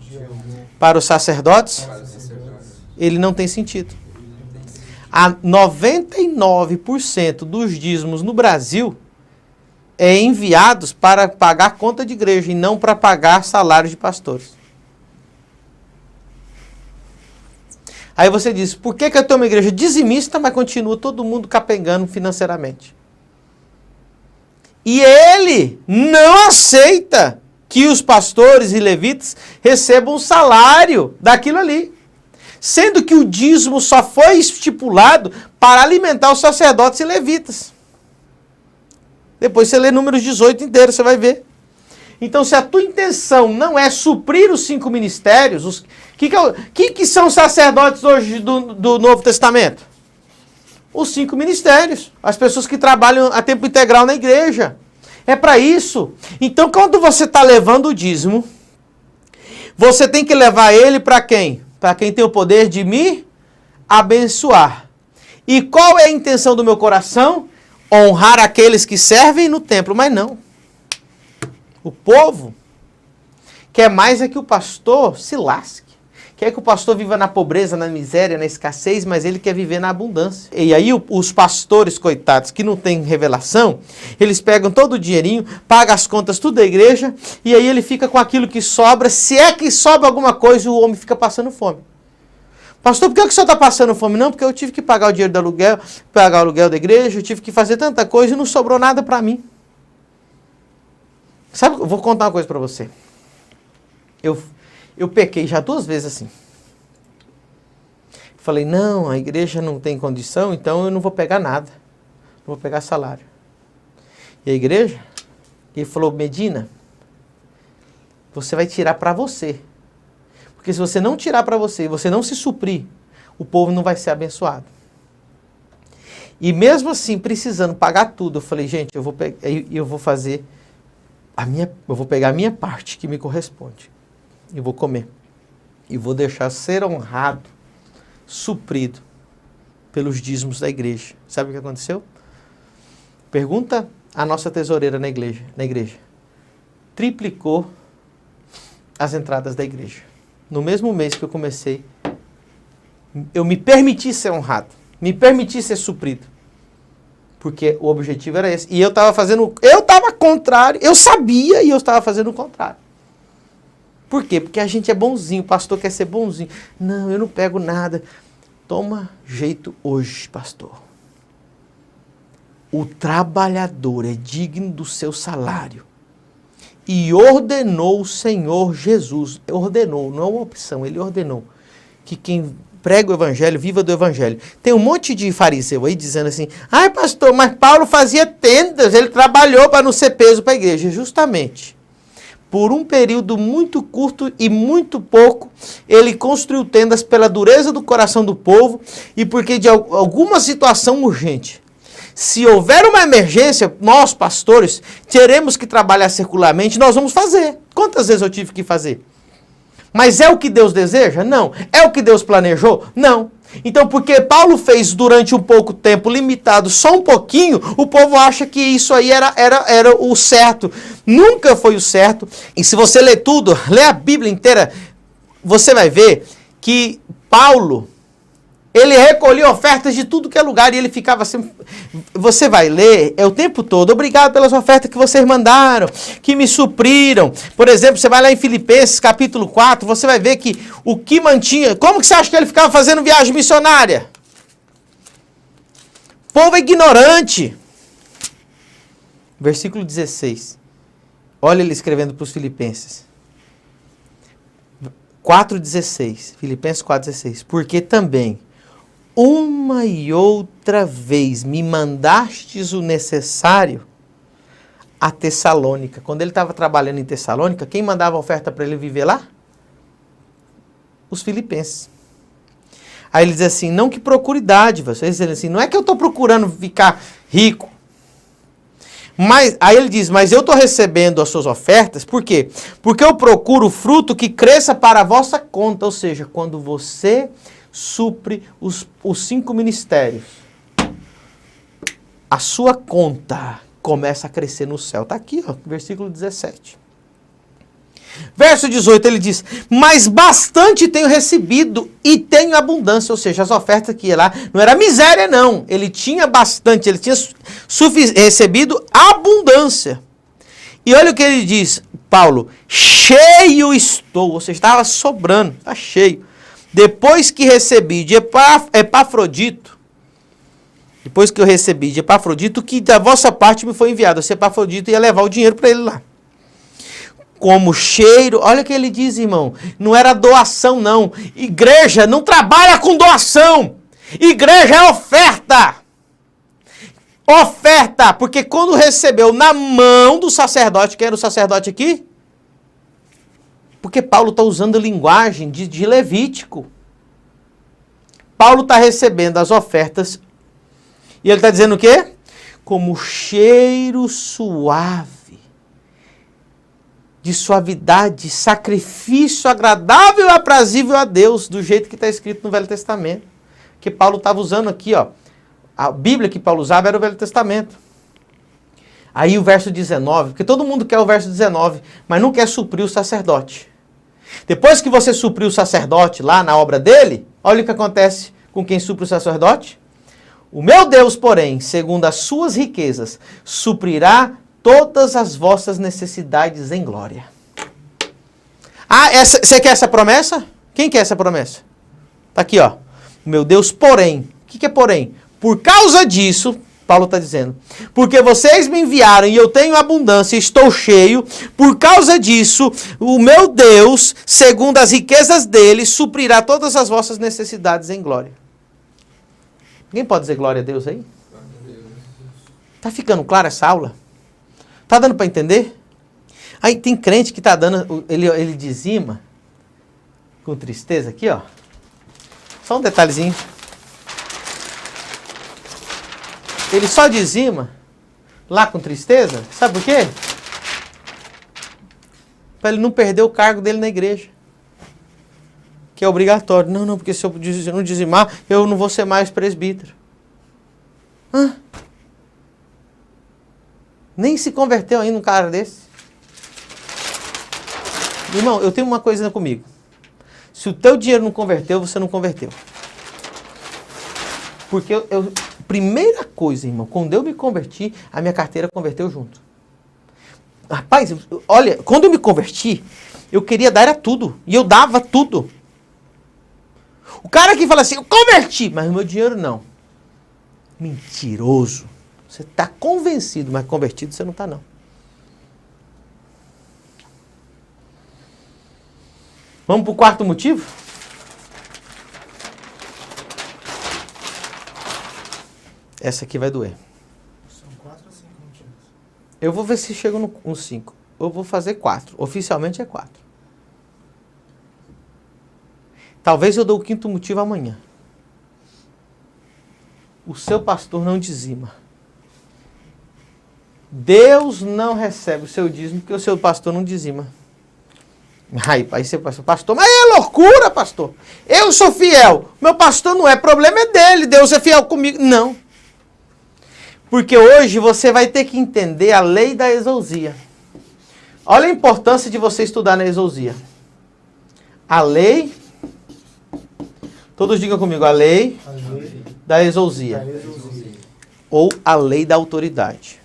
para os sacerdotes,
para os sacerdotes,
ele não tem sentido. A 99% dos dízimos no Brasil é enviados para pagar conta de igreja e não para pagar salário de pastores. Aí você diz, por que eu tenho uma igreja dizimista, mas continua todo mundo capengando financeiramente? E ele não aceita que os pastores e levitas recebam um salário daquilo ali. Sendo que o dízimo só foi estipulado para alimentar os sacerdotes e levitas. Depois você lê Números 18 inteiro, você vai ver. Então, se a tua intenção não é suprir os 5 ministérios, o que são os sacerdotes hoje do Novo Testamento? Os 5 ministérios. As pessoas que trabalham a tempo integral na igreja. É para isso. Então, quando você está levando o dízimo, você tem que levar ele para quem? Para quem tem o poder de me abençoar. E qual é a intenção do meu coração? Honrar aqueles que servem no templo. Mas não. O povo quer mais é que o pastor se lasque. Quer que o pastor viva na pobreza, na miséria, na escassez, mas ele quer viver na abundância. E aí os pastores, coitados, que não têm revelação, eles pegam todo o dinheirinho, pagam as contas tudo da igreja, e aí ele fica com aquilo que sobra. Se é que sobra alguma coisa, o homem fica passando fome. Pastor, por que o senhor está passando fome? Não, porque eu tive que pagar o dinheiro do aluguel, pagar o aluguel da igreja, eu tive que fazer tanta coisa e não sobrou nada para mim. Sabe, eu vou contar uma coisa para você. Eu pequei já 2 vezes assim. Falei, não, a igreja não tem condição, então eu não vou pegar nada. Não vou pegar salário. E a igreja, ele falou, Medina, você vai tirar para você. Porque se você não tirar para você, você não se suprir, o povo não vai ser abençoado. E mesmo assim, precisando pagar tudo, eu falei, gente, eu vou fazer eu vou pegar a minha parte que me corresponde. E vou comer. E vou deixar ser honrado, suprido pelos dízimos da igreja. Sabe o que aconteceu? Pergunta a nossa tesoureira na igreja. Triplicou as entradas da igreja. No mesmo mês que eu comecei, eu me permiti ser honrado. Me permiti ser suprido. Porque o objetivo era esse. E eu estava contrário. Eu sabia e eu estava fazendo o contrário. Por quê? Porque a gente é bonzinho, o pastor quer ser bonzinho. Não, eu não pego nada. Toma jeito hoje, pastor. o trabalhador é digno do seu salário. E ordenou o Senhor Jesus, ordenou, não é uma opção, ele ordenou, que quem prega o evangelho, viva do evangelho. Tem um monte de fariseu aí dizendo assim, ai pastor, mas Paulo fazia tendas, ele trabalhou para não ser peso para a igreja. Justamente, por um período muito curto e muito pouco, ele construiu tendas pela dureza do coração do povo e porque de alguma situação urgente. Se houver uma emergência, nós pastores teremos que trabalhar circularmente, nós vamos fazer. Quantas vezes eu tive que fazer? Mas é o que Deus deseja? Não. É o que Deus planejou? Não. Então, porque Paulo fez durante um pouco tempo, limitado só um pouquinho, o povo acha que isso aí era o certo. Nunca foi o certo. E se você ler tudo, ler a Bíblia inteira, você vai ver que Paulo, ele recolhia ofertas de tudo que é lugar e ele ficava assim. Você vai ler o tempo todo. Obrigado pelas ofertas que vocês mandaram, que me supriram. Por exemplo, você vai lá em Filipenses capítulo 4, você vai ver que o que mantinha. Como que você acha que ele ficava fazendo viagem missionária? Povo ignorante. Versículo 16. Olha ele escrevendo para os Filipenses. 4,16. Filipenses 4,16. Porque também uma e outra vez me mandastes o necessário a Tessalônica. Quando ele estava trabalhando em Tessalônica, quem mandava oferta para ele viver lá? Os filipenses. Aí ele diz assim, não que procure dádivas. Ele diz assim, não é que eu estou procurando ficar rico. Mas, aí ele diz, mas eu estou recebendo as suas ofertas, por quê? Porque eu procuro fruto que cresça para a vossa conta. Ou seja, quando você supre os 5 ministérios, a sua conta começa a crescer no céu. Está aqui, ó, versículo 17. Verso 18, ele diz, mas bastante tenho recebido e tenho abundância. Ou seja, as ofertas que ia lá, não era miséria não, ele tinha bastante, ele tinha recebido abundância. E olha o que ele diz, Paulo, cheio estou, ou seja, estava sobrando, está cheio. Depois que recebi de Epafrodito, que da vossa parte me foi enviado. Esse Epafrodito ia levar o dinheiro para ele lá. Como cheiro, olha o que ele diz, irmão, não era doação não. Igreja não trabalha com doação. Igreja é oferta. Oferta, porque quando recebeu na mão do sacerdote, quem era o sacerdote aqui? Porque Paulo está usando a linguagem de Levítico. Paulo está recebendo as ofertas e ele está dizendo o quê? Como cheiro suave, de suavidade, sacrifício agradável e aprazível a Deus, do jeito que está escrito no Velho Testamento. Que Paulo estava usando aqui, ó. A Bíblia que Paulo usava era o Velho Testamento. Aí o verso 19, porque todo mundo quer o verso 19, mas não quer suprir o sacerdote. Depois que você supriu o sacerdote lá na obra dele, olha o que acontece com quem supre o sacerdote. O meu Deus, porém, segundo as suas riquezas, suprirá todas as vossas necessidades em glória. Ah, você quer essa promessa? Quem quer essa promessa? Está aqui, ó. O meu Deus, porém. O que é porém? Por causa disso, Paulo está dizendo, porque vocês me enviaram e eu tenho abundância, estou cheio, por causa disso, o meu Deus, segundo as riquezas dele, suprirá todas as vossas necessidades em glória. Alguém pode dizer glória a Deus aí? Está ficando clara essa aula? Está dando para entender? Aí tem crente que está dando, ele dizima, com tristeza aqui, ó. Só um detalhezinho. Ele só dizima, lá com tristeza, sabe por quê? Para ele não perder o cargo dele na igreja. Que é obrigatório. Não, porque se eu não dizimar, eu não vou ser mais presbítero. Hã? Nem se converteu ainda um cara desse. Irmão, eu tenho uma coisa comigo. Se o teu dinheiro não converteu, você não converteu. Porque primeira coisa, irmão, quando eu me converti, a minha carteira converteu junto. Rapaz, olha, quando eu me converti, eu queria dar era tudo. E eu dava tudo. O cara que fala assim, eu converti, mas o meu dinheiro não. Mentiroso. Você está convencido, mas convertido você não está, não. Vamos para o quarto motivo? Essa aqui vai doer.
São 4 ou 5 motivos?
Eu vou ver se chego no 5. Eu vou fazer 4. Oficialmente é 4. Talvez eu dou o quinto motivo amanhã. O seu pastor não dizima. Deus não recebe o seu dízimo porque o seu pastor não dizima. Aí você pastor, mas é loucura, pastor. Eu sou fiel. Meu pastor não é, problema é dele. Deus é fiel comigo. Não. Porque hoje você vai ter que entender a lei da exousia. Olha a importância de você estudar na exousia. A lei, todos digam comigo, a lei
A lei
da exousia.
da exousia.
Ou a lei da autoridade.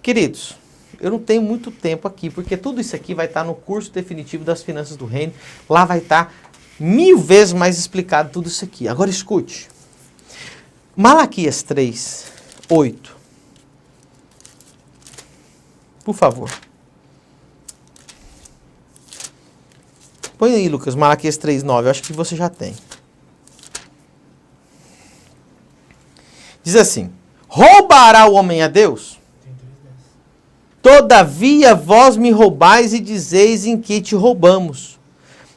Queridos, eu não tenho muito tempo aqui, porque tudo isso aqui vai estar no curso definitivo das finanças do reino. Lá vai estar 1000 vezes mais explicado tudo isso aqui. Agora escute. Malaquias 3, 8. Por favor. Põe aí, Lucas, Malaquias 3, 9. Eu acho que você já tem. Diz assim: roubará o homem a Deus?
Tem 3 dessas.
Todavia vós me roubais e dizeis em que te roubamos,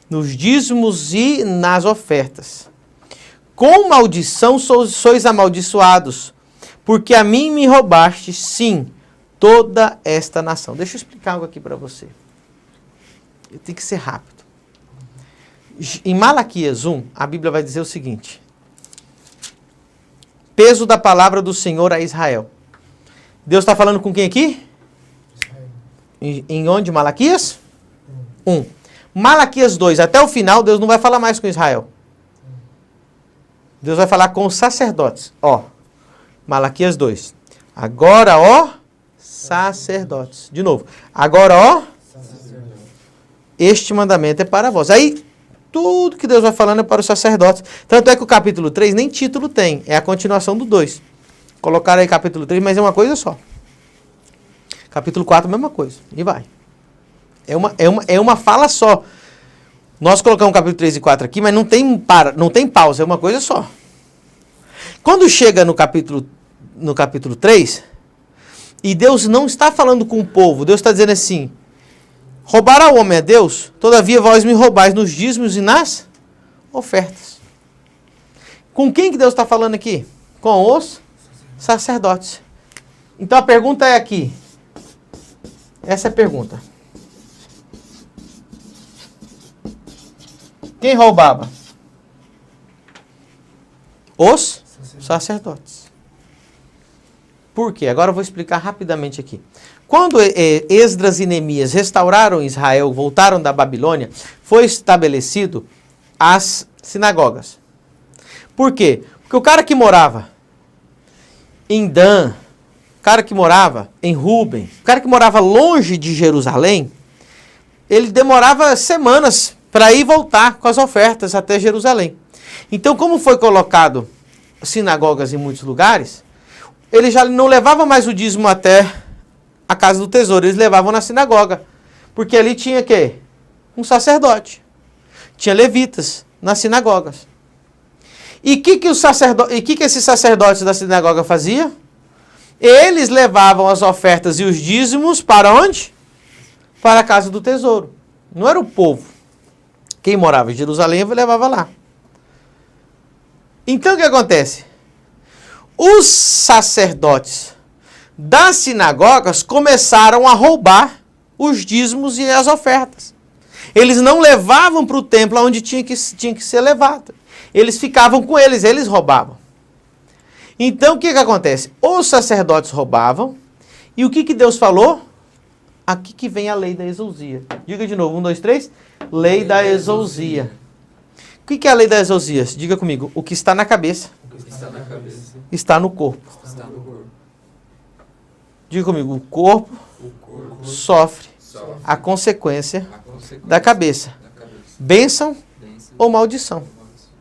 nos dízimos e nas ofertas. Com maldição sois amaldiçoados, porque a mim me roubaste, sim, toda esta nação. Deixa eu explicar algo aqui para você. Eu tenho que ser rápido. Em Malaquias 1, a Bíblia vai dizer o seguinte: peso da palavra do Senhor a Israel. Deus está falando com quem aqui?
Israel.
Em onde? Malaquias? 1. Malaquias 2, até o final, Deus não vai falar mais com Israel. Deus vai falar com os sacerdotes. Ó, Malaquias 2. Agora, ó, sacerdotes. De novo. Agora, ó,
Sacerdote.
este mandamento é para vós. Aí, tudo que Deus vai falando é para os sacerdotes. Tanto é que o capítulo 3 nem título tem. É a continuação do 2. Colocaram aí capítulo 3, mas é uma coisa só. Capítulo 4, mesma coisa. E vai. É uma fala só. Nós colocamos capítulo 3 e 4 aqui, mas não tem pausa. É uma coisa só. Quando chega no capítulo 3, e Deus não está falando com o povo, Deus está dizendo assim: roubará o homem a Deus? Todavia vós me roubais nos dízimos e nas ofertas. Com quem que Deus está falando aqui? Com os sacerdotes. Então a pergunta é aqui. Essa é a pergunta. Quem roubava? Os sacerdotes. Por quê? Agora eu vou explicar rapidamente aqui. Quando Esdras e Neemias restauraram Israel, voltaram da Babilônia, foi estabelecido as sinagogas. Por quê? Porque o cara que morava em Dan, o cara que morava em Ruben, o cara que morava longe de Jerusalém, ele demorava semanas para ir e voltar com as ofertas até Jerusalém. Então, como foi colocado sinagogas em muitos lugares, ele já não levava mais o dízimo até a casa do tesouro, eles levavam na sinagoga. Porque ali tinha quê? Um sacerdote. Tinha levitas nas sinagogas. E o que esses sacerdotes da sinagoga faziam? Eles levavam as ofertas e os dízimos para onde? Para a casa do tesouro. Não era o povo. Quem morava em Jerusalém levava lá. Então o que acontece? Os sacerdotes das sinagogas começaram a roubar os dízimos e as ofertas. Eles não levavam para o templo onde tinha que ser levado. Eles ficavam com eles roubavam. Então o que acontece? Os sacerdotes roubavam, e o que Deus falou? Aqui que vem a lei da exousia. Diga de novo, 1, 2, 3. Lei da exousia. O que é a lei da exousia? Diga comigo, o que está na cabeça
O que está na cabeça
está no corpo.
está no corpo.
Diga comigo, o corpo
O corpo
sofre
sofre
a consequência
a consequência
da cabeça.
da cabeça.
Bênção
Bênção
ou maldição.
ou maldição.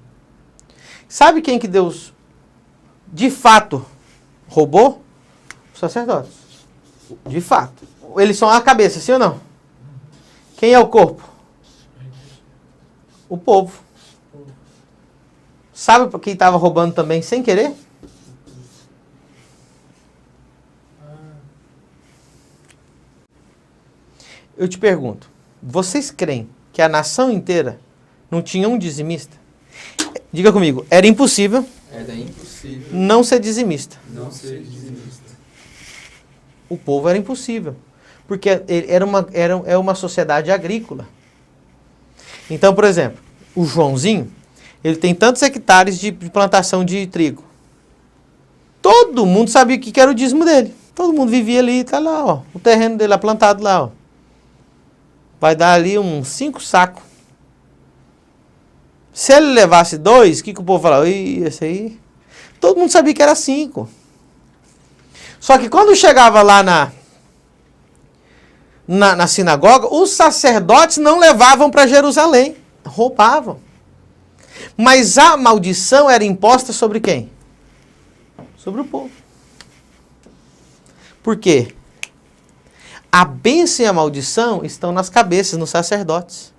Sabe quem que Deus, de fato, roubou? Os sacerdotes. De fato. Eles são a cabeça, sim ou não? Quem é o corpo? O povo. Sabe por quem estava roubando também sem querer? Eu te pergunto, vocês creem que a nação inteira não tinha um dizimista? Diga comigo, era impossível
Era impossível
não ser dizimista.
não ser dizimista.
O povo era impossível, porque é uma sociedade agrícola. Então, por exemplo, o Joãozinho, ele tem tantos hectares de plantação de trigo. Todo mundo sabia o que era o dízimo dele. Todo mundo vivia ali, tá lá, ó, o terreno dele lá plantado lá, ó. Vai dar ali uns 5 sacos. Se ele levasse 2, o que o povo falava? Ih, esse aí... Todo mundo sabia que era 5. Só que quando chegava lá na sinagoga, os sacerdotes não levavam para Jerusalém. Roubavam. Mas a maldição era imposta sobre quem? Sobre o povo. Por quê? A bênção e a maldição estão nas cabeças, nos sacerdotes.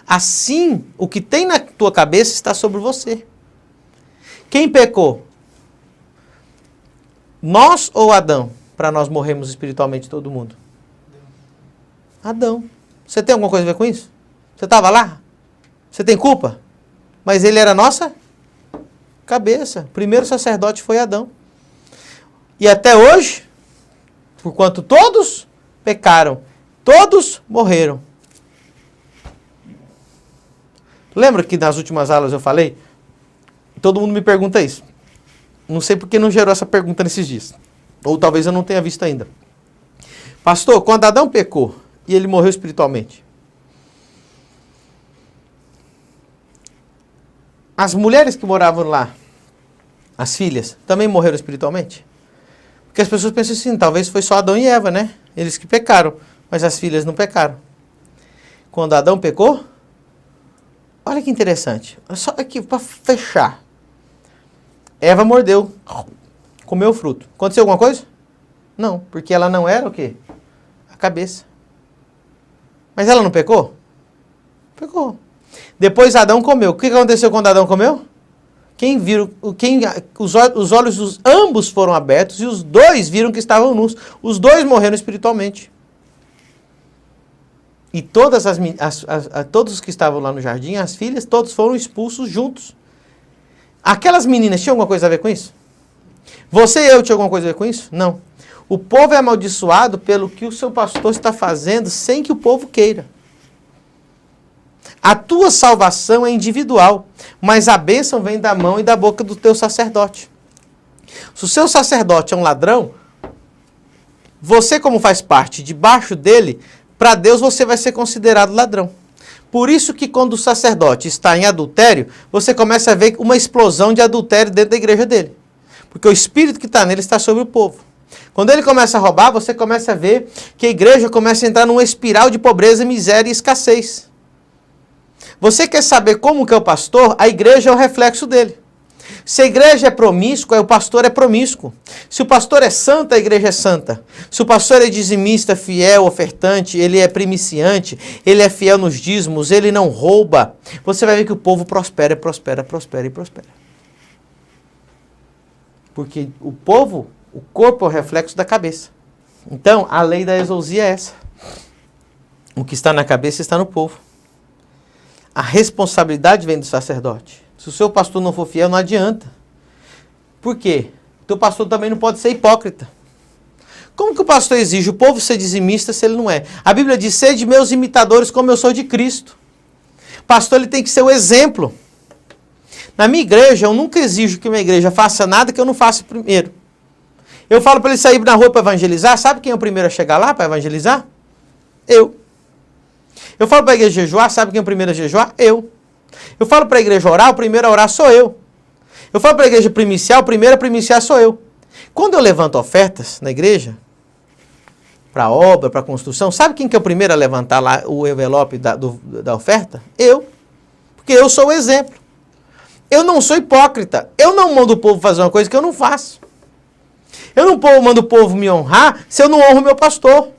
Assim, o que tem na tua cabeça está sobre você. Quem pecou? Nós ou Adão? Para nós morrermos espiritualmente todo mundo. Adão. Você tem alguma coisa a ver com isso? Você estava lá? Você tem culpa? Mas ele era a nossa cabeça. O primeiro sacerdote foi Adão. E até hoje, porquanto todos pecaram, todos morreram. Lembra que nas últimas aulas eu falei? Todo mundo me pergunta isso. Não sei porque não gerou essa pergunta nesses dias. Ou talvez eu não tenha visto ainda. Pastor, quando Adão pecou e ele morreu espiritualmente, as mulheres que moravam lá, as filhas, também morreram espiritualmente? Porque as pessoas pensam assim, talvez foi só Adão e Eva, né? Eles que pecaram, mas as filhas não pecaram. Quando Adão pecou, olha que interessante. Só aqui, para fechar. Eva mordeu, comeu o fruto. Aconteceu alguma coisa? Não, porque ela não era o quê? A cabeça. Mas ela não pecou? Pecou. Depois Adão comeu. O que aconteceu quando Adão comeu? Os olhos dos ambos foram abertos e os dois viram que estavam nus. Os dois morreram espiritualmente. E todos os que estavam lá no jardim, as filhas, todos foram expulsos juntos. Aquelas meninas tinham alguma coisa a ver com isso? Você e eu tinham alguma coisa a ver com isso? Não. O povo é amaldiçoado pelo que o seu pastor está fazendo sem que o povo queira. A tua salvação é individual, mas a bênção vem da mão e da boca do teu sacerdote. Se o seu sacerdote é um ladrão, você, como faz parte debaixo dele, para Deus você vai ser considerado ladrão. Por isso que quando o sacerdote está em adultério, você começa a ver uma explosão de adultério dentro da igreja dele. Porque o espírito que está nele está sobre o povo. Quando ele começa a roubar, você começa a ver que a igreja começa a entrar numa espiral de pobreza, miséria e escassez. Você quer saber como que é o pastor? A igreja é o reflexo dele. Se a igreja é promíscua, o pastor é promíscuo. Se o pastor é santo, a igreja é santa. Se o pastor é dizimista, fiel, ofertante, ele é primiciante, ele é fiel nos dízimos, ele não rouba, você vai ver que o povo prospera, prospera, prospera e prospera. Porque o povo, o corpo é o reflexo da cabeça. Então, a lei da exousia é essa. O que está na cabeça está no povo. A responsabilidade vem do sacerdote. Se o seu pastor não for fiel, não adianta. Por quê? O teu pastor também não pode ser hipócrita. Como que o pastor exige o povo ser dizimista se ele não é? A Bíblia diz, sede meus imitadores como eu sou de Cristo. O pastor ele tem que ser o exemplo. Na minha igreja, eu nunca exijo que minha igreja faça nada que eu não faça primeiro. Eu falo para ele sair na rua para evangelizar. Sabe quem é o primeiro a chegar lá para evangelizar? Eu. Eu falo para a igreja jejuar. Sabe quem é o primeiro a jejuar? Eu. Eu falo para a igreja orar, o primeiro a orar sou eu. Eu falo para a igreja primiciar, o primeiro a primiciar sou eu. Quando eu levanto ofertas na igreja, para obra, para construção, sabe quem que é o primeiro a levantar lá o envelope da oferta? Eu. Porque eu sou o exemplo. Eu não sou hipócrita. Eu não mando o povo fazer uma coisa que eu não faço. Eu não mando o povo me honrar se eu não honro meu pastor.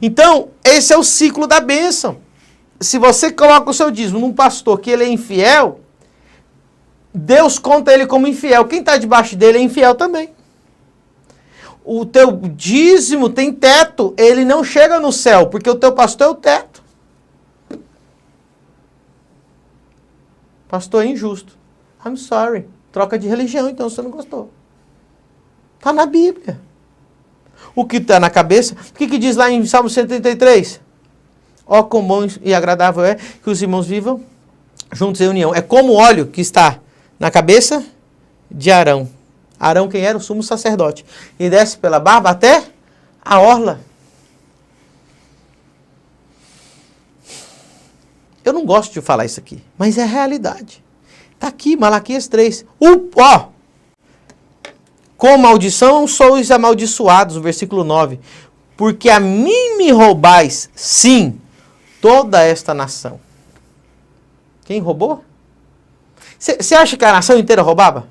Então, esse é o ciclo da bênção. Se você coloca o seu dízimo num pastor que ele é infiel, Deus conta ele como infiel. Quem está debaixo dele é infiel também. O teu dízimo tem teto, ele não chega no céu, porque o teu pastor é o teto. Pastor é injusto. I'm sorry. Troca de religião, então você não gostou. Está na Bíblia. O que está na cabeça, o que diz lá em Salmo 133? Ó, quão bom e agradável é que os irmãos vivam juntos em união. É como o óleo que está na cabeça de Arão. Arão quem era? O sumo sacerdote. E desce pela barba até a orla. Eu não gosto de falar isso aqui, mas é a realidade. Está aqui, Malaquias 3. Com maldição sois amaldiçoados, o versículo 9. Porque a mim me roubais, sim, toda esta nação. Quem roubou? Você acha que a nação inteira roubava?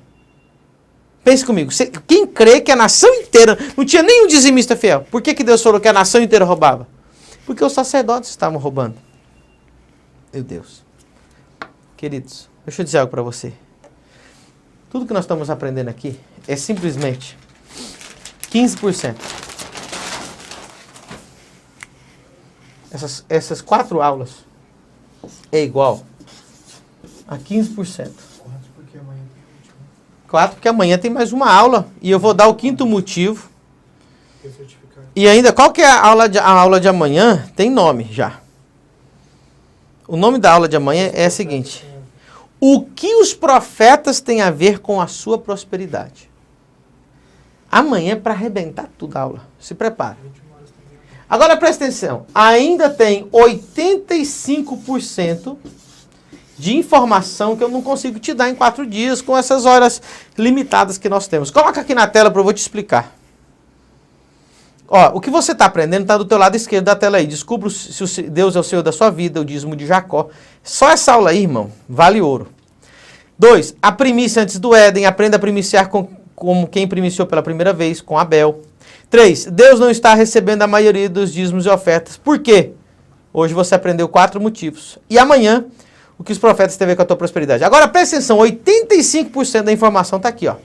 Pense comigo. Quem crê que a nação inteira, não tinha nenhum dizimista fiel. Por que Deus falou que a nação inteira roubava? Porque os sacerdotes estavam roubando. Meu Deus. Queridos, deixa eu dizer algo para você. Tudo que nós estamos aprendendo aqui é simplesmente 15%. Essas 4 aulas é igual a 15%. 4 porque amanhã tem mais uma aula e eu vou dar o 5º motivo. E ainda, qual que é a aula de amanhã? Tem nome já. O nome da aula de amanhã é a seguinte: o que os profetas têm a ver com a sua prosperidade? Amanhã é para arrebentar tudo a aula. Se prepara. Agora presta atenção. Ainda tem 85% de informação que eu não consigo te dar em 4 dias com essas horas limitadas que nós temos. Coloca aqui na tela para eu vou te explicar. Ó, o que você está aprendendo está do teu lado esquerdo da tela aí. Descubra se Deus é o Senhor da sua vida, o dízimo de Jacó. Só essa aula aí, irmão, vale ouro. 2. A primícia antes do Éden. Aprenda a primiciar como quem primiciou pela primeira vez, com Abel. 3. Deus não está recebendo a maioria dos dízimos e ofertas. Por quê? Hoje você aprendeu 4 motivos. E amanhã, o que os profetas têm a ver com a tua prosperidade. Agora, presta atenção, 85% da informação está aqui, ó.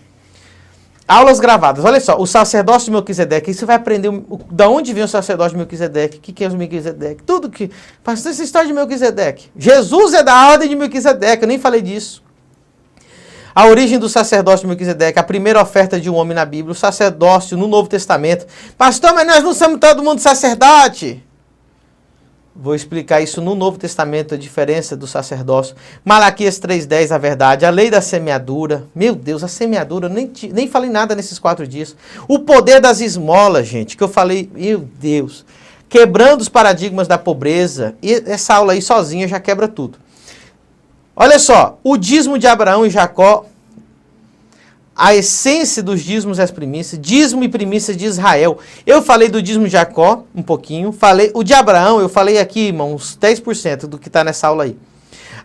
Aulas gravadas. Olha só, o sacerdócio de Melquisedeque. Aí você vai aprender da onde vem o sacerdócio de Melquisedeque, o que é o Melquisedeque, tudo que... Pastor, essa história de Melquisedeque. Jesus é da ordem de Melquisedeque, eu nem falei disso. A origem do sacerdócio de Melquisedeque, a primeira oferta de um homem na Bíblia, o sacerdócio no Novo Testamento. Pastor, mas nós não somos todo mundo sacerdote. Vou explicar isso no Novo Testamento, a diferença do sacerdócio. Malaquias 3,10, a verdade. A lei da semeadura. Meu Deus, a semeadura, eu nem falei nada nesses 4 dias. O poder das esmolas, gente, que eu falei, meu Deus. Quebrando os paradigmas da pobreza. E essa aula aí sozinha já quebra tudo. Olha só, o dízimo de Abraão e Jacó, a essência dos dízimos e as primícias, dízimo e primícias de Israel. Eu falei do dízimo de Jacó um pouquinho, falei o de Abraão, eu falei aqui, irmão, uns 10% do que está nessa aula aí.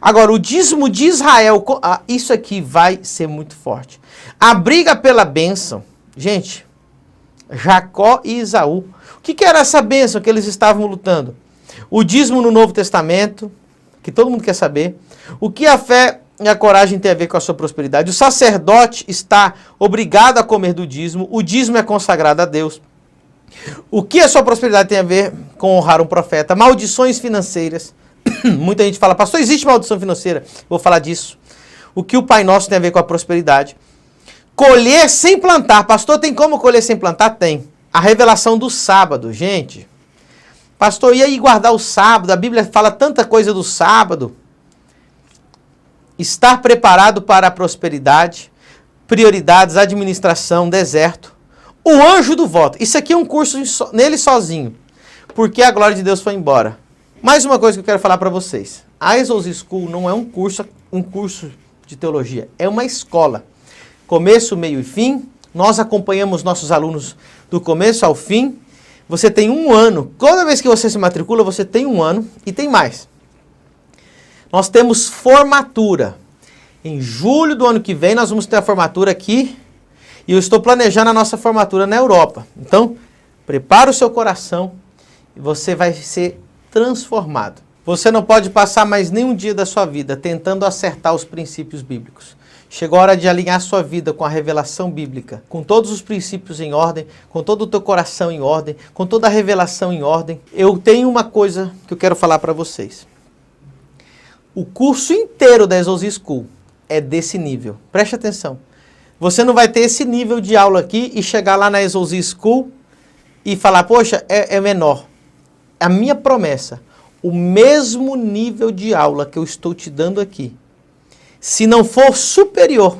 Agora, o dízimo de Israel, isso aqui vai ser muito forte. A briga pela bênção, gente, Jacó e Esaú. O que era essa bênção que eles estavam lutando? O dízimo no Novo Testamento, que todo mundo quer saber. O que a fé e a coragem tem a ver com a sua prosperidade. O sacerdote está obrigado a comer do dízimo. O dízimo é consagrado a Deus. O que a sua prosperidade tem a ver com honrar um profeta? Maldições financeiras. Muita gente fala, pastor, existe maldição financeira? Vou falar disso. O que o Pai Nosso tem a ver com a prosperidade? Colher sem plantar. Pastor, tem como colher sem plantar? Tem. A revelação do sábado, gente. Pastor, e aí guardar o sábado? A Bíblia fala tanta coisa do sábado. Estar preparado para a prosperidade, prioridades, administração, deserto. O anjo do voto. Isso aqui é um curso nele sozinho, porque a glória de Deus foi embora. Mais uma coisa que eu quero falar para vocês. A Exos School não é um curso de teologia, é uma escola. Começo, meio e fim. Nós acompanhamos nossos alunos do começo ao fim. Você tem 1 ano. Toda vez que você se matricula, você tem 1 ano e tem mais. Nós temos formatura. Em julho do ano que vem, nós vamos ter a formatura aqui. E eu estou planejando a nossa formatura na Europa. Então, prepara o seu coração e você vai ser transformado. Você não pode passar mais nenhum dia da sua vida tentando acertar os princípios bíblicos. Chegou a hora de alinhar sua vida com a revelação bíblica, com todos os princípios em ordem, com todo o teu coração em ordem, com toda a revelação em ordem. Eu tenho uma coisa que eu quero falar para vocês. O curso inteiro da Exousia School é desse nível. Preste atenção. Você não vai ter esse nível de aula aqui e chegar lá na Exousia School e falar, poxa, é menor. A minha promessa, o mesmo nível de aula que eu estou te dando aqui, se não for superior,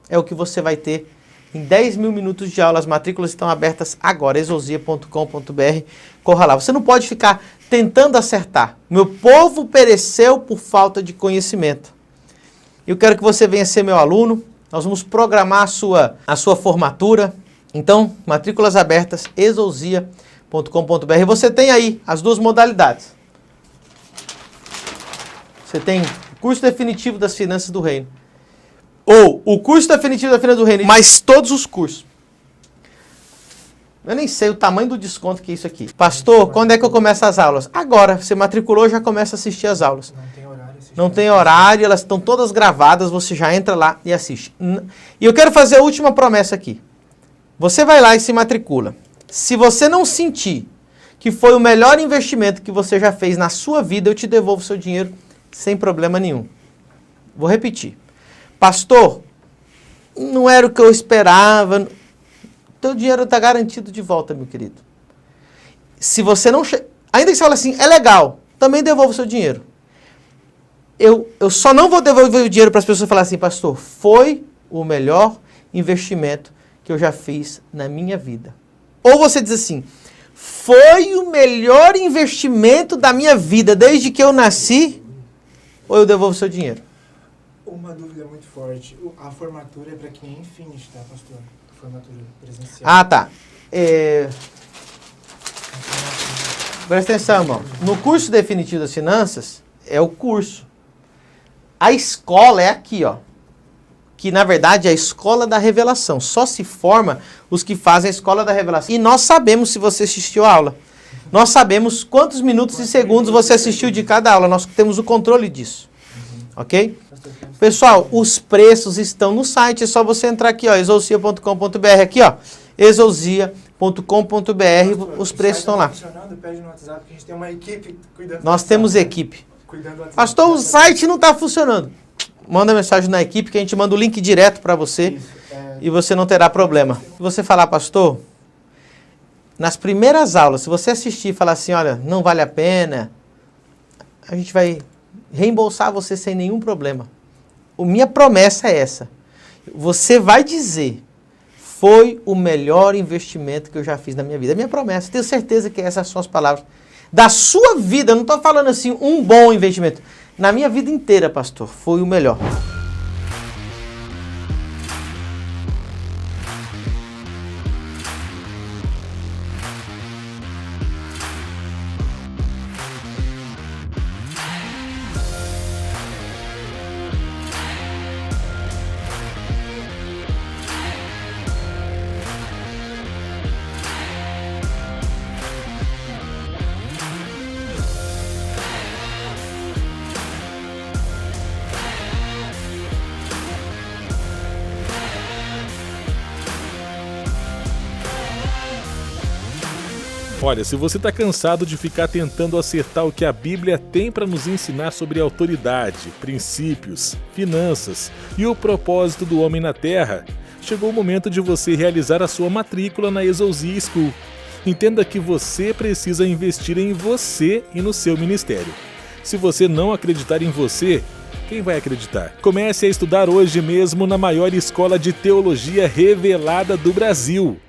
é o que você vai ter em 10 mil minutos de aula. As matrículas estão abertas agora, exousia.com.br. Corra lá. Você não pode ficar tentando acertar. Meu povo pereceu por falta de conhecimento. Eu quero que você venha ser meu aluno. Nós vamos programar a sua formatura. Então, matrículas abertas, exousia.com.br. Você tem aí as duas modalidades. Você tem o curso definitivo das finanças do reino. Ou o curso definitivo das finanças do reino, mas todos os cursos. Eu nem sei o tamanho do desconto que é isso aqui. Pastor, quando é que eu começo as aulas? Agora, você matriculou, já começa a assistir as aulas.
Não tem horário.
Não tem horário, elas estão todas gravadas, você já entra lá e assiste. E eu quero fazer a última promessa aqui. Você vai lá e se matricula. Se você não sentir que foi o melhor investimento que você já fez na sua vida, eu te devolvo o seu dinheiro sem problema nenhum. Vou repetir. Pastor, não era o que eu esperava. Teu dinheiro está garantido de volta, meu querido. Se você não... Ainda que você fale assim, é legal, também devolvo o seu dinheiro. Eu só não vou devolver o dinheiro para as pessoas falarem assim, pastor, foi o melhor investimento que eu já fiz na minha vida. Ou você diz assim, foi o melhor investimento da minha vida desde que eu nasci, ou eu devolvo o seu dinheiro.
Uma dúvida muito forte. A formatura é para quem é Infinity, tá, pastor? A formatura presencial.
Ah, tá. Presta atenção, irmão. No curso definitivo das finanças, é o curso. A escola é aqui, ó. Que, na verdade, é a escola da revelação. Só se forma os que fazem a escola da revelação. E nós sabemos se você assistiu a aula. Nós sabemos quantos minutos e segundos você assistiu de cada aula. Nós temos o controle disso. Ok? Pessoal, os preços estão no site. É só você entrar aqui, ó, exousia.com.br. Aqui, ó, exousia.com.br. Os preços estão lá.
Funcionando, pede no WhatsApp que a gente tem uma equipe cuidando.
Nós temos equipe.
Cuidando do WhatsApp.
Pastor, o site não está funcionando. Manda mensagem na equipe que a gente manda o link direto para você.
Isso,
e você não terá problema. Se você falar, pastor, nas primeiras aulas, se você assistir e falar assim, olha, não vale a pena, a gente vai reembolsar você sem nenhum problema. A minha promessa é essa. Você vai dizer, foi o melhor investimento que eu já fiz na minha vida. É minha promessa. Tenho certeza que essas são as palavras. Da sua vida, eu não estou falando assim, um bom investimento. Na minha vida inteira, pastor, foi o melhor.
Olha, se você está cansado de ficar tentando acertar o que a Bíblia tem para nos ensinar sobre autoridade, princípios, finanças e o propósito do homem na Terra, chegou o momento de você realizar a sua matrícula na Exousia School. Entenda que você precisa investir em você e no seu ministério. Se você não acreditar em você, quem vai acreditar? Comece a estudar hoje mesmo na maior escola de teologia revelada do Brasil.